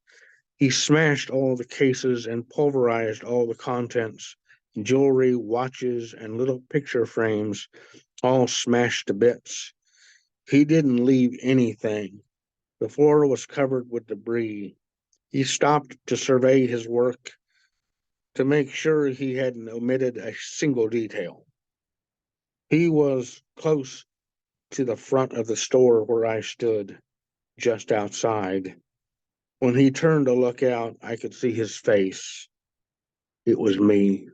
He smashed all the cases and pulverized all the contents, jewelry, watches, and little picture frames, all smashed to bits. He didn't leave anything. The floor was covered with debris. He stopped to survey his work to make sure he hadn't omitted a single detail. He was close to the front of the store where I stood, just outside. When he turned to look out, I could see his face. It was me.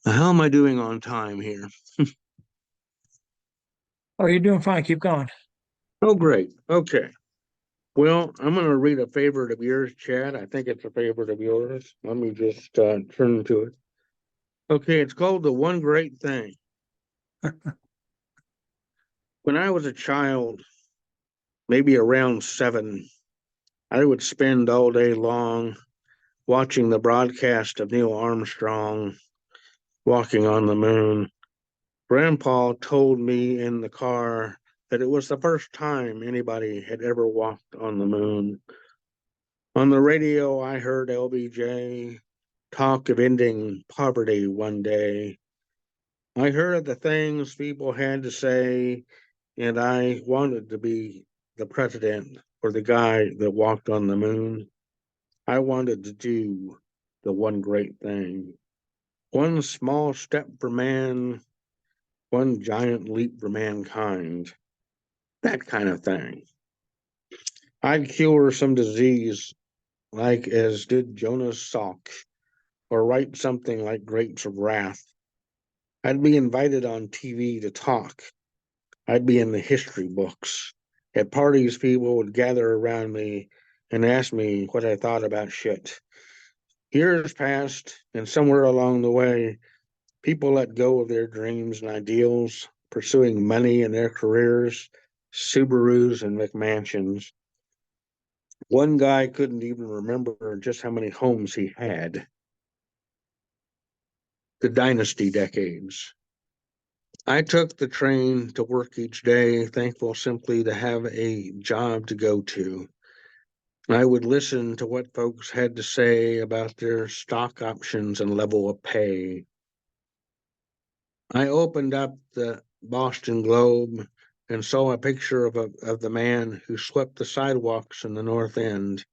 How am I doing on time here? Oh, you're doing fine. Keep going. Oh, great. Okay. Well, I'm going to read a favorite of yours, Chad. I think it's a favorite of yours. Let me just turn to it. Okay, it's called The One Great Thing. When I was a child, maybe around 7, I would spend all day long watching the broadcast of Neil Armstrong walking on the moon. Grandpa told me in the car that it was the first time anybody had ever walked on the moon. On the radio, I heard LBJ talk of ending poverty one day. I heard the things people had to say, and I wanted to be the president or the guy that walked on the moon. I wanted to do the one great thing. One small step for man, one giant leap for mankind. That kind of thing. I'd cure some disease like as did Jonas Salk, or write something like Grapes of Wrath. I'd be invited on TV to talk. I'd be in the history books. At parties, people would gather around me and ask me what I thought about shit. Years passed, and somewhere along the way, people let go of their dreams and ideals, pursuing money in their careers, Subarus and McMansions. One guy couldn't even remember just how many homes he had. The dynasty decades. I took the train to work each day, thankful simply to have a job to go to. I would listen to what folks had to say about their stock options and level of pay. I opened up the Boston Globe and saw a picture of the man who swept the sidewalks in the North End.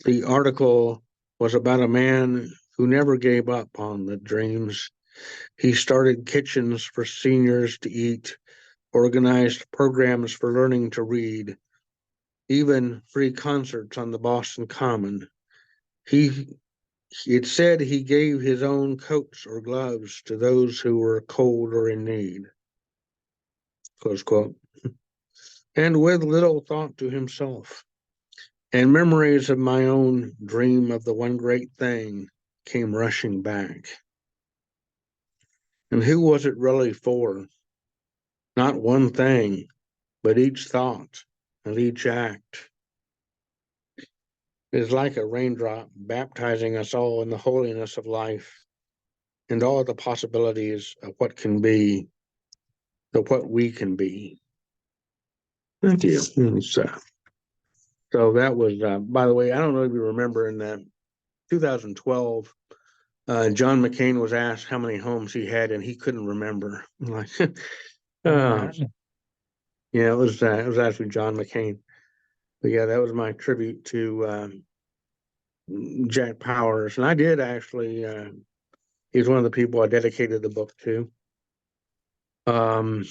The article was about a man who never gave up on the dreams. He started kitchens for seniors to eat, organized programs for learning to read, even free concerts on the Boston Common. It said he gave his own coats or gloves to those who were cold or in need, close quote, and with little thought to himself. And memories of my own dream of the one great thing came rushing back. And who was it really for? Not one thing, but each thought and each act is like a raindrop baptizing us all in the holiness of life and all the possibilities of what can be, of what we can be. Thank you. So that was, by the way, I don't know if you remember in 2012, John McCain was asked how many homes he had, and he couldn't remember. Like, yeah, it was actually John McCain. But yeah, that was my tribute to Jack Powers, and I did actually. He's one of the people I dedicated the book to. Now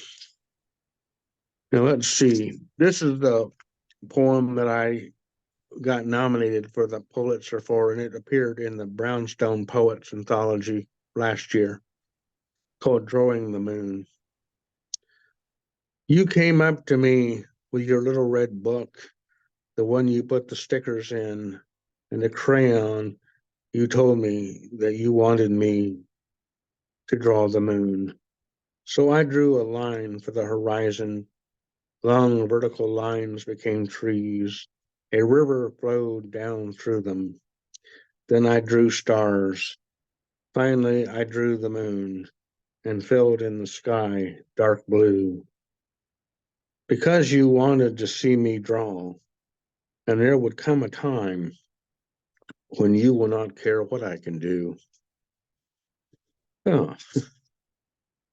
let's see. This is the poem that I got nominated for the Pulitzer for, and it appeared in the Brownstone Poets Anthology last year, called "Drawing the Moon." You came up to me with your little red book, the one you put the stickers in, and the crayon. You told me that you wanted me to draw the moon. So I drew a line for the horizon. Long vertical lines became trees. A river flowed down through them. Then I drew stars. Finally, I drew the moon and filled in the sky dark blue. Because you wanted to see me draw, and there would come a time when you will not care what I can do. Oh.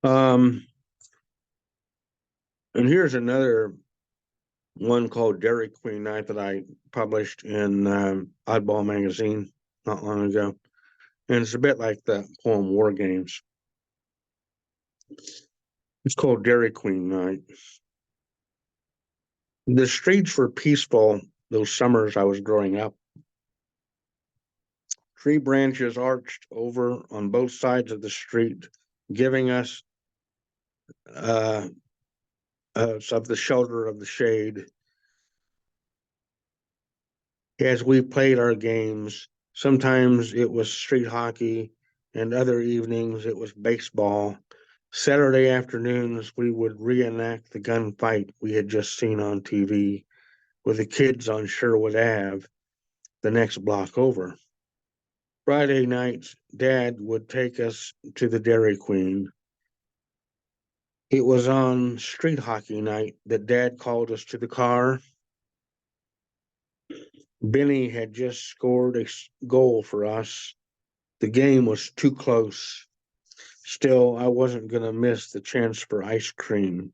And here's another one called Dairy Queen Night that I published in Oddball magazine not long ago. And it's a bit like the poem War Games. It's called Dairy Queen Night. The streets were peaceful those summers I was growing up. Tree branches arched over on both sides of the street, giving us of the shelter of the shade. As we played our games, sometimes it was street hockey, and other evenings it was baseball. Saturday afternoons, we would reenact the gunfight we had just seen on TV. with the kids on Sherwood Ave, the next block over. Friday nights, Dad would take us to the Dairy Queen. It was on street hockey night that Dad called us to the car. Benny had just scored a goal for us. The game was too close. Still, I wasn't going to miss the chance for ice cream.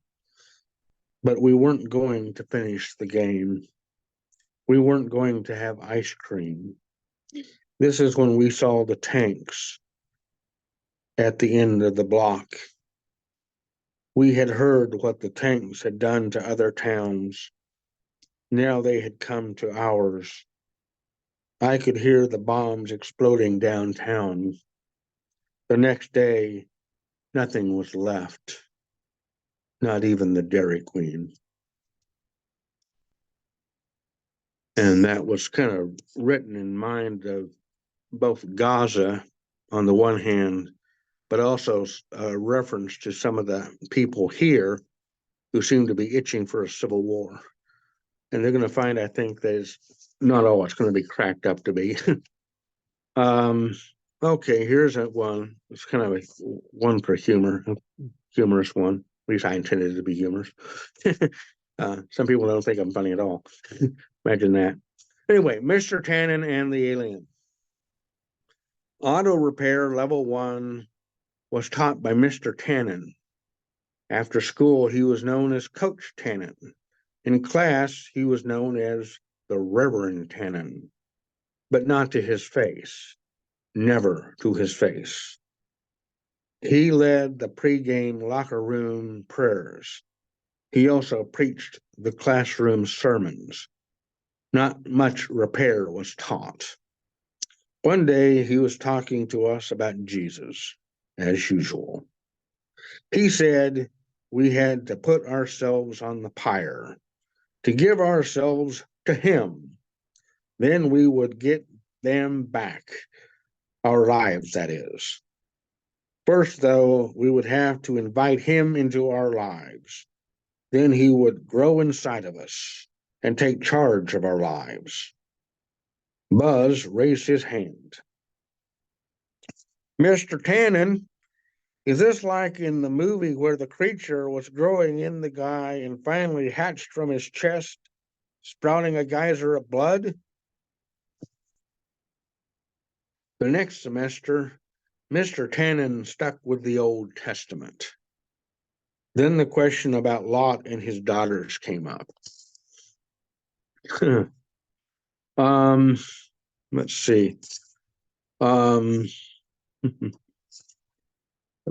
But we weren't going to finish the game. We weren't going to have ice cream. This is when we saw the tanks at the end of the block. We had heard what the tanks had done to other towns. Now they had come to ours. I could hear the bombs exploding downtown. The next day, nothing was left, not even the Dairy Queen. And that was kind of written in mind of both Gaza on the one hand, but also a reference to some of the people here who seem to be itching for a civil war. And they're going to find, I think, that it's not all it's going to be cracked up to be. Okay, here's that one. It's kind of a one for humor, a humorous one. At least I intended it to be humorous. Some people don't think I'm funny at all. Imagine that. Anyway, Mr. Tannen and the Alien. Auto repair level 1 was taught by Mr. Tannen. After school, he was known as Coach Tannen. In class, he was known as the Reverend Tannen, but not to his face, never to his face. He led the pregame locker room prayers. He also preached the classroom sermons. Not much repair was taught. One day, he was talking to us about Jesus, as usual. He said we had to put ourselves on the pyre, to give ourselves to him. Then we would get them back, our lives, that is. First, though, we would have to invite him into our lives. Then he would grow inside of us and take charge of our lives. Buzz raised his hand. Mr. Tannen, is this like in the movie where the creature was growing in the guy and finally hatched from his chest, sprouting a geyser of blood? The next semester, Mr. Tannen stuck with the Old Testament. Then the question about Lot and his daughters came up. Let's see. Let's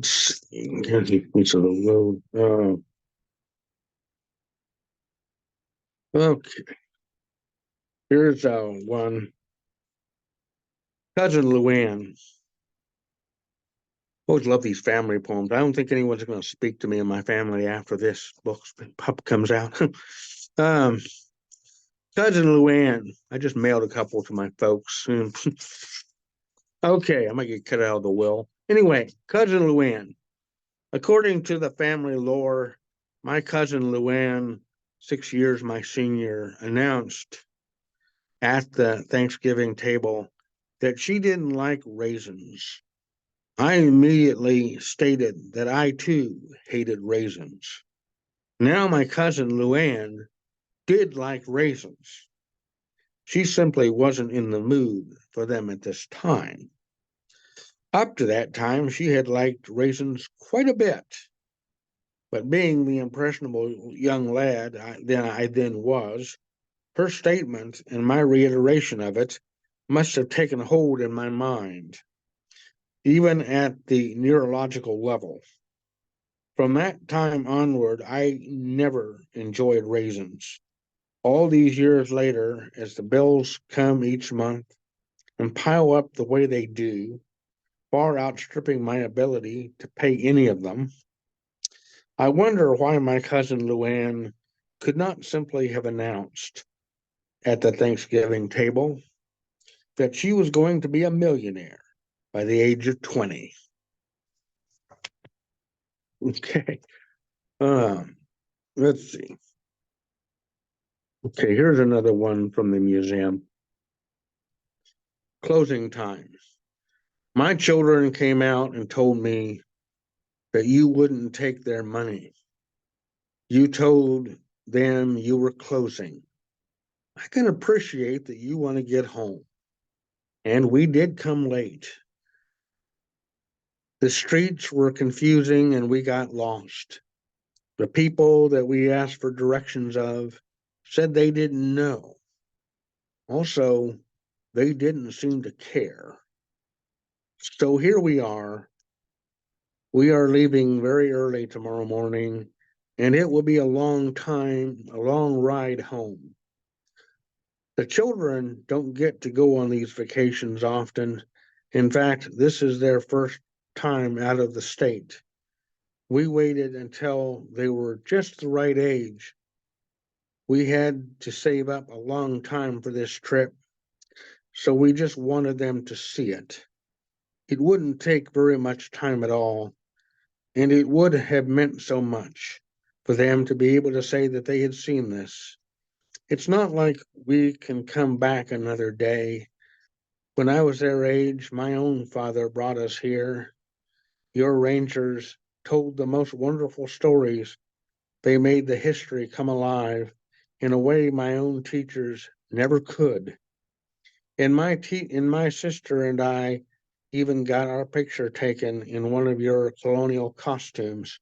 see. Here's a piece of the road. Okay. Here's one. Cousin Luann. Always love these family poems. I don't think anyone's going to speak to me and my family after this book comes out. Cousin Luann. I just mailed a couple to my folks. Okay, I might get cut out of the will. Anyway, Cousin Luann. According to the family lore, my cousin Luann, 6 years my senior, announced at the Thanksgiving table that she didn't like raisins. I immediately stated that I too hated raisins. Now my cousin Luann did like raisins. She simply wasn't in the mood for them at this time. Up to that time, she had liked raisins quite a bit. But being the impressionable young lad I then was, her statement and my reiteration of it must have taken hold in my mind, even at the neurological level. From that time onward, I never enjoyed raisins. All these years later, as the bills come each month and pile up the way they do, far outstripping my ability to pay any of them, I wonder why my cousin Luann could not simply have announced at the Thanksgiving table that she was going to be a millionaire by the age of 20. Okay. Let's see. Okay, here's another one from the museum. Closing times. My children came out and told me that you wouldn't take their money. You told them you were closing. I can appreciate that you want to get home. And we did come late. The streets were confusing and we got lost. The people that we asked for directions of said they didn't know. Also, they didn't seem to care. So here we are. We are leaving very early tomorrow morning, and it will be a long ride home. The children don't get to go on these vacations often. In fact, this is their first time out of the state. We waited until they were just the right age. We had to save up a long time for this trip, so we just wanted them to see it. It wouldn't take very much time at all, and it would have meant so much for them to be able to say that they had seen this. It's not like we can come back another day. When I was their age, my own father brought us here. Your rangers told the most wonderful stories. They made the history come alive in a way my own teachers never could. And my sister and I even got our picture taken in one of your colonial costumes.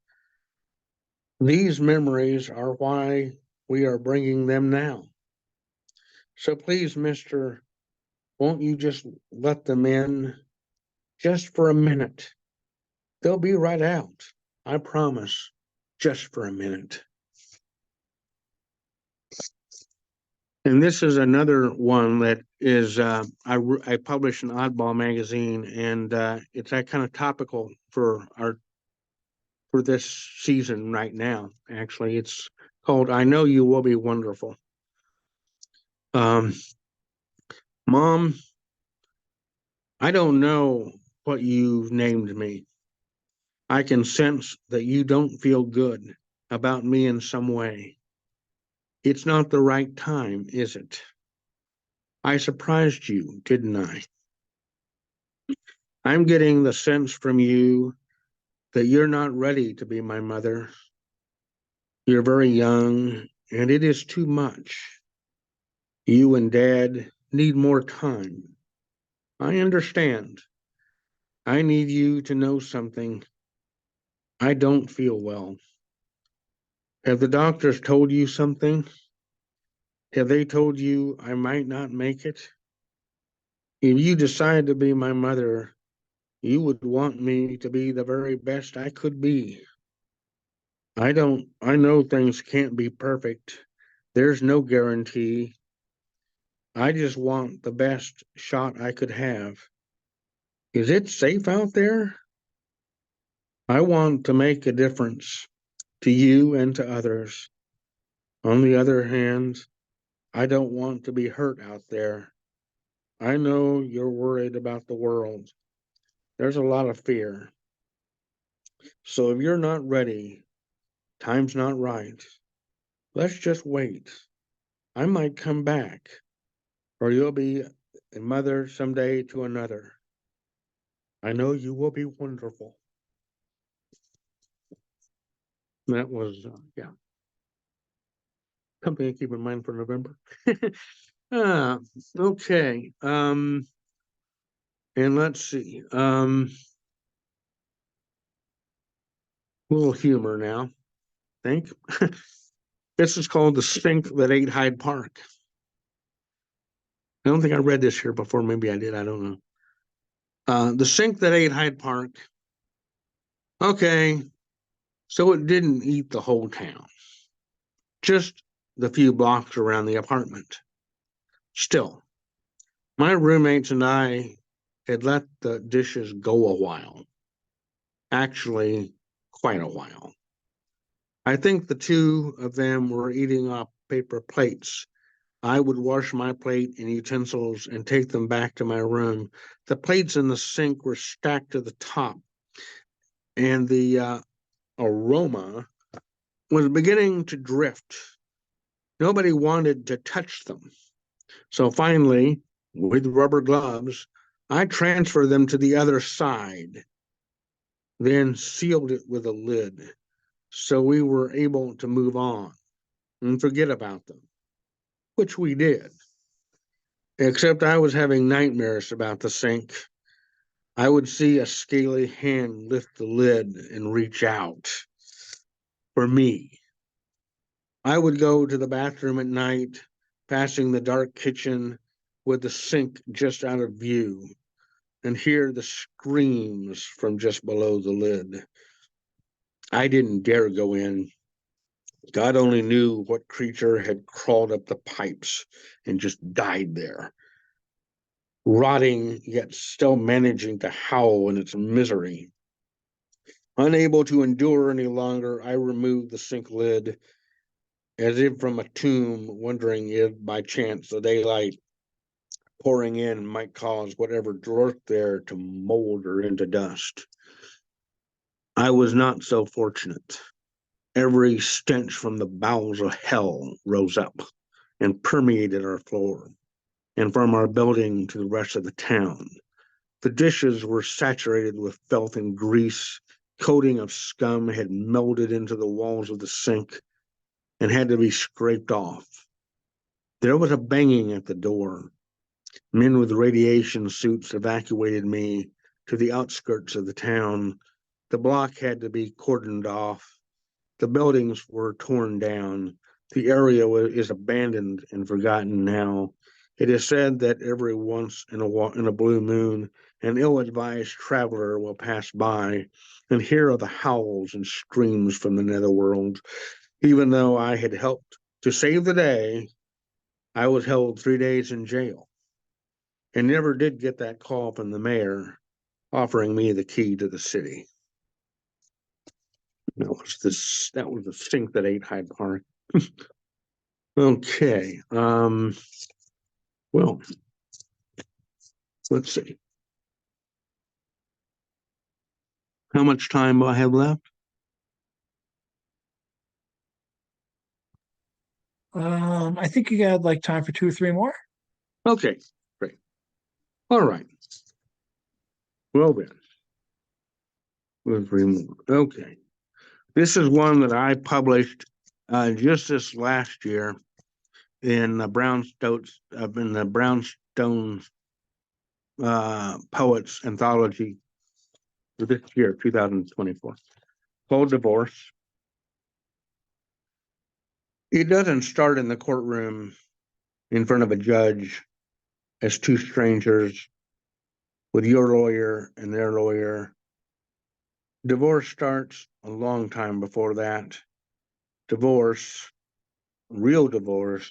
These memories are why we are bringing them now. So please, mister, won't you just let them in just for a minute? They'll be right out. I promise, just for a minute. And this is another one that is, I published in Oddball magazine, and it's that kind of topical for this season right now. Actually, it's called "I Know You Will Be Wonderful." Mom, I don't know what you've named me. I can sense that you don't feel good about me in some way. It's not the right time, is it? I surprised you, didn't I? I'm getting the sense from you that you're not ready to be my mother. You're very young, and it is too much. You and Dad need more time. I understand. I need you to know something. I don't feel well. Have the doctors told you something? Have they told you I might not make it? If you decide to be my mother, you would want me to be the very best I could be. I know things can't be perfect. There's no guarantee. I just want the best shot I could have. Is it safe out there? I want to make a difference to you and to others. On the other hand, I don't want to be hurt out there. I know you're worried about the world. There's a lot of fear. So if you're not ready, time's not right, let's just wait. I might come back, or you'll be a mother someday to another. I know you will be wonderful. That was, yeah, something to keep in mind for November. ah, okay. And let's see. A little humor now, I think. This is called The Stink That Ate Hyde Park. I don't think I read this here before. Maybe I did. I don't know. The Sink That Ate Hyde Park. Okay, so it didn't eat the whole town, just the few blocks around the apartment. Still, my roommates and I had let the dishes go a while. Actually, quite a while. I think the two of them were eating off paper plates. I would wash my plate and utensils and take them back to my room. The plates in the sink were stacked to the top, and the aroma was beginning to drift Nobody wanted to touch them. So finally, with rubber gloves, I transferred them to the other side, then sealed it with a lid. So we were able to move on and forget about them, which we did. Except I was having nightmares about the sink. I would see a scaly hand lift the lid and reach out for me. I would go to the bathroom at night, passing the dark kitchen with the sink just out of view, and hear the screams from just below the lid. I didn't dare go in. God only knew what creature had crawled up the pipes and just died there, rotting yet still managing to howl in its misery. Unable to endure any longer, I removed the sink lid as if from a tomb, wondering if by chance the daylight pouring in might cause whatever lurked there to molder into dust. I was not so fortunate. Every stench from the bowels of hell rose up and permeated our floor, and from our building to the rest of the town. The dishes were saturated with filth and grease. Coating of scum had melded into the walls of the sink and had to be scraped off. There was a banging at the door. Men with radiation suits evacuated me to the outskirts of the town. The block had to be cordoned off. The buildings were torn down. The area is abandoned and forgotten now. It is said that every once in a blue moon, an ill-advised traveler will pass by and hear of the howls and screams from the netherworld. Even though I had helped to save the day, I was held 3 days in jail and never did get that call from the mayor offering me the key to the city. That was the sink that ate Hyde Park. Okay. Well, let's see. How much time do I have left? I think you got like time for 2 or 3 more. Okay, great. All right. Well then. 2 or 3 more. Okay. This is one that I published just this last year in the Brownstone Poets Anthology for this year, 2024, called Divorce. It doesn't start in the courtroom in front of a judge as 2 strangers with your lawyer and their lawyer. Divorce starts a long time before that. Divorce, real divorce,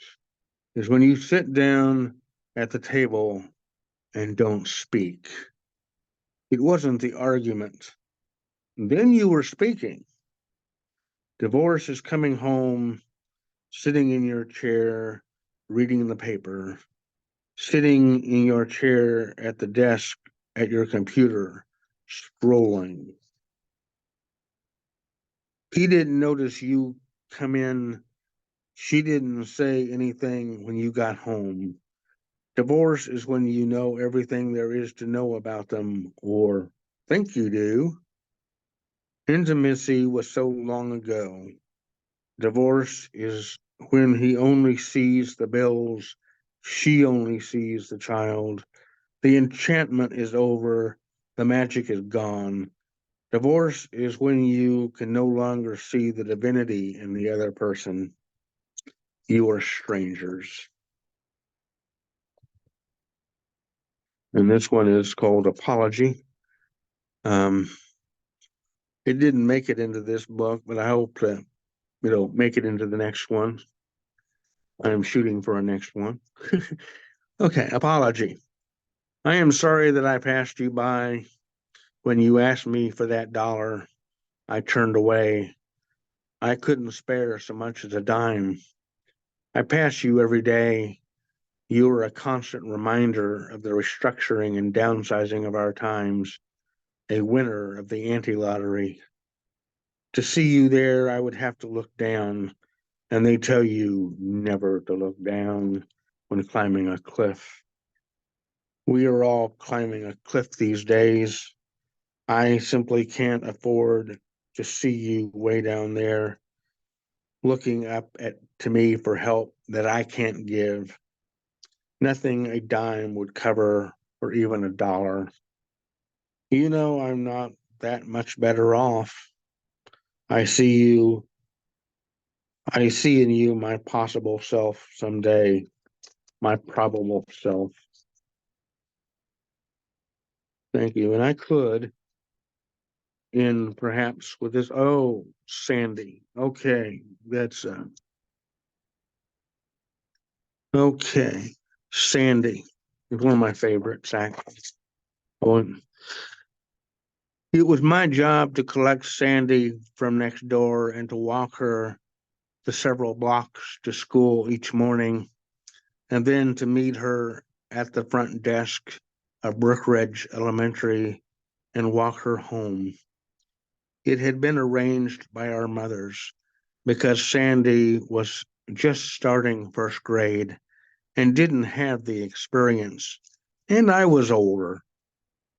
is when you sit down at the table and don't speak. It wasn't the argument. Then you were speaking. Divorce is coming home, sitting in your chair, reading the paper, sitting in your chair at the desk at your computer, scrolling. He didn't notice you come in. She didn't say anything when you got home. Divorce is when you know everything there is to know about them, or think you do. Intimacy was so long ago. Divorce is when he only sees the bills, she only sees the child. The enchantment is over, the magic is gone. Divorce is when you can no longer see the divinity in the other person. You are strangers. And this one is called Apology. It didn't make it into this book, but I hope to, make it into the next one. I am shooting for a next one. Okay, apology. I am sorry that I passed you by. When you asked me for that $1, I turned away. I couldn't spare so much as a dime. I pass you every day. You are a constant reminder of the restructuring and downsizing of our times, a winner of the anti-lottery. To see you there, I would have to look down. and they tell you never to look down when climbing a cliff. We are all climbing a cliff these days. I simply can't afford to see you way down there looking up to me for help that I can't give. Nothing a dime would cover, or even $1. You know, I'm not that much better off. I see in you my possible self someday, my probable self. Thank you. And I could, in perhaps with this, oh, Sandy. Okay, that's okay. Sandy is one of my favorites, actually. Oh, it was my job to collect Sandy from next door and to walk her the several blocks to school each morning, and then to meet her at the front desk of Brookridge Elementary and walk her home. It had been arranged by our mothers because Sandy was just starting first grade and didn't have the experience, and I was older.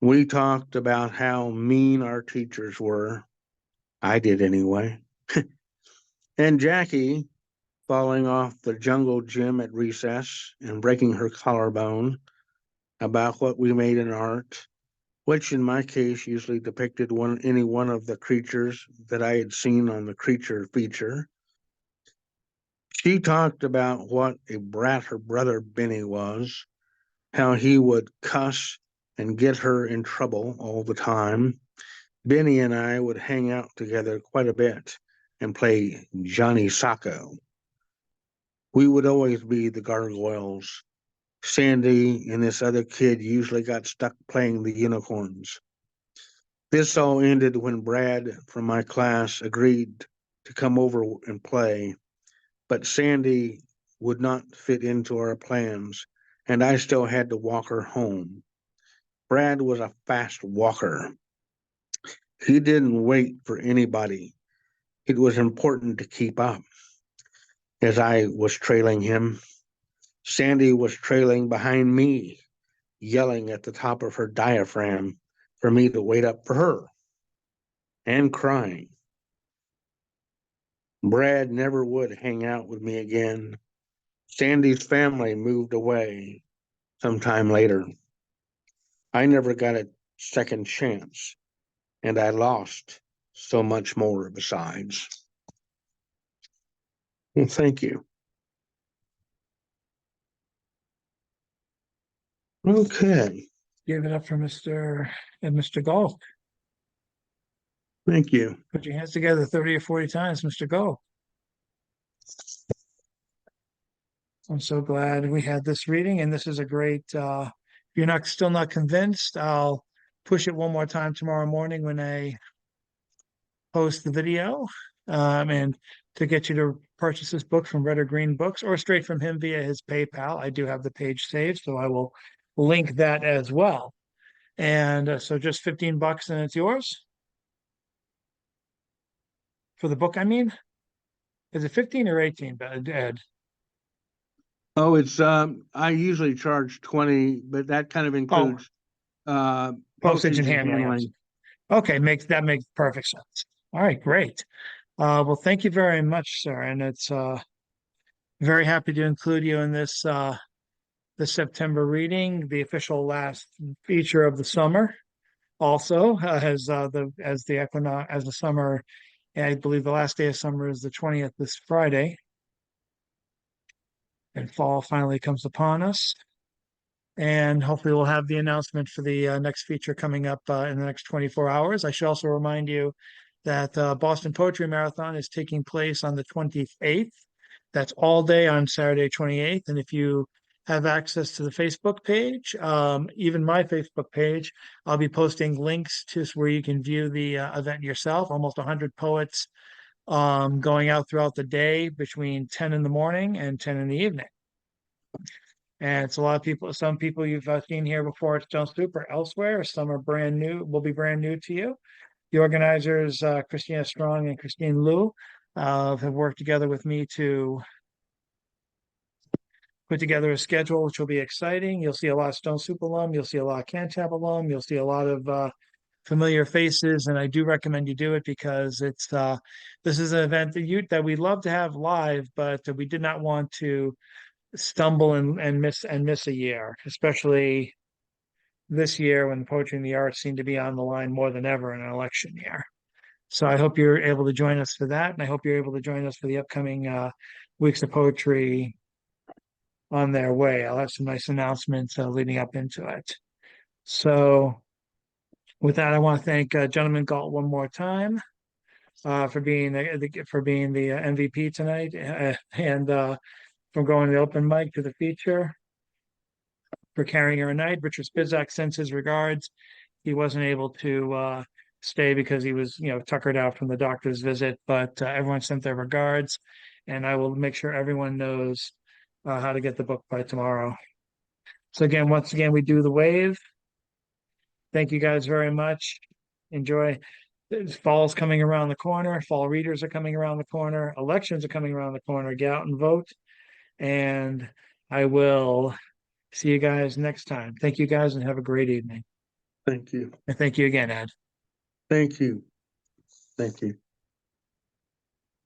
We talked about how mean our teachers were. I did anyway. And Jackie falling off the jungle gym at recess and breaking her collarbone, about what we made in art, which in my case usually depicted any one of the creatures that I had seen on the creature feature. She talked about what a brat her brother Benny was, how he would cuss and get her in trouble all the time. Benny and I would hang out together quite a bit and play Johnny Sacco. We would always be the gargoyles. Sandy and this other kid usually got stuck playing the unicorns. This all ended when Brad from my class agreed to come over and play, but Sandy would not fit into our plans, and I still had to walk her home. Brad was a fast walker. He didn't wait for anybody. It was important to keep up. As I was trailing him, Sandy was trailing behind me, yelling at the top of her diaphragm for me to wait up for her, and crying. Brad never would hang out with me again. Sandy's family moved away sometime later. I never got a second chance, and I lost so much more besides. Well, thank you. Okay, Give it up for Mr. Gault. thank you. Put your hands together 30 or 40 times, Mr. Gault. I'm so glad we had this reading, and this is a great, if you're still not convinced, I'll push it one more time tomorrow morning when I post the video, and to get you to purchase this book from Red or Green Books or straight from him via his PayPal. I do have the page saved, so I will link that as well. And so just $15 and it's yours for the book. I mean, is it 15 or 18, Ed? Oh, it's I usually charge 20, but that kind of includes Postage and handling. Okay, that makes perfect sense. All right, great. Well, thank you very much, sir. And it's very happy to include you in this the September reading, the official last feature of the summer. Also, as the summer, I believe the last day of summer is the 20th, this Friday, and fall finally comes upon us. And hopefully we'll have the announcement for the next feature coming up in the next 24 hours. I should also remind you that Boston Poetry Marathon is taking place on the 28th. That's all day on Saturday, 28th. And if you have access to the Facebook page, even my Facebook page, I'll be posting links to where you can view the event yourself. Almost 100 poets going out throughout the day between 10 in the morning and 10 in the evening. And it's a lot of people, some people you've seen here before at Stone Soup or elsewhere, some are brand new, will be brand new to you. The organizers, Christina Strong and Christine Liu, have worked together with me to put together a schedule, which will be exciting. You'll see a lot of Stone Soup alum. You'll see a lot of Cantab alum. You'll see a lot of familiar faces, and I do recommend you do it because it's this is an event that we love to have live, but we did not want to stumble and miss a year, especially this year when poetry and the arts seem to be on the line more than ever in an election year. So I hope you're able to join us for that, and I hope you're able to join us for the upcoming weeks of poetry on their way. I'll have some nice announcements leading up into it. So with that, I want to thank Gentleman Gault one more time for being the MVP tonight and from going to the open mic to the feature, for carrying her night. Richard Spizak sends his regards. He wasn't able to stay because he was, tuckered out from the doctor's visit, but everyone sent their regards, and I will make sure everyone knows how to get the book by tomorrow. So again, once again, we do the wave. Thank you guys very much. Enjoy. Fall's coming around the corner. Fall readers are coming around the corner. Elections are coming around the corner. Get out and vote. And I will see you guys next time. Thank you guys and have a great evening. Thank you. And thank you again, Ed. Thank you. Thank you.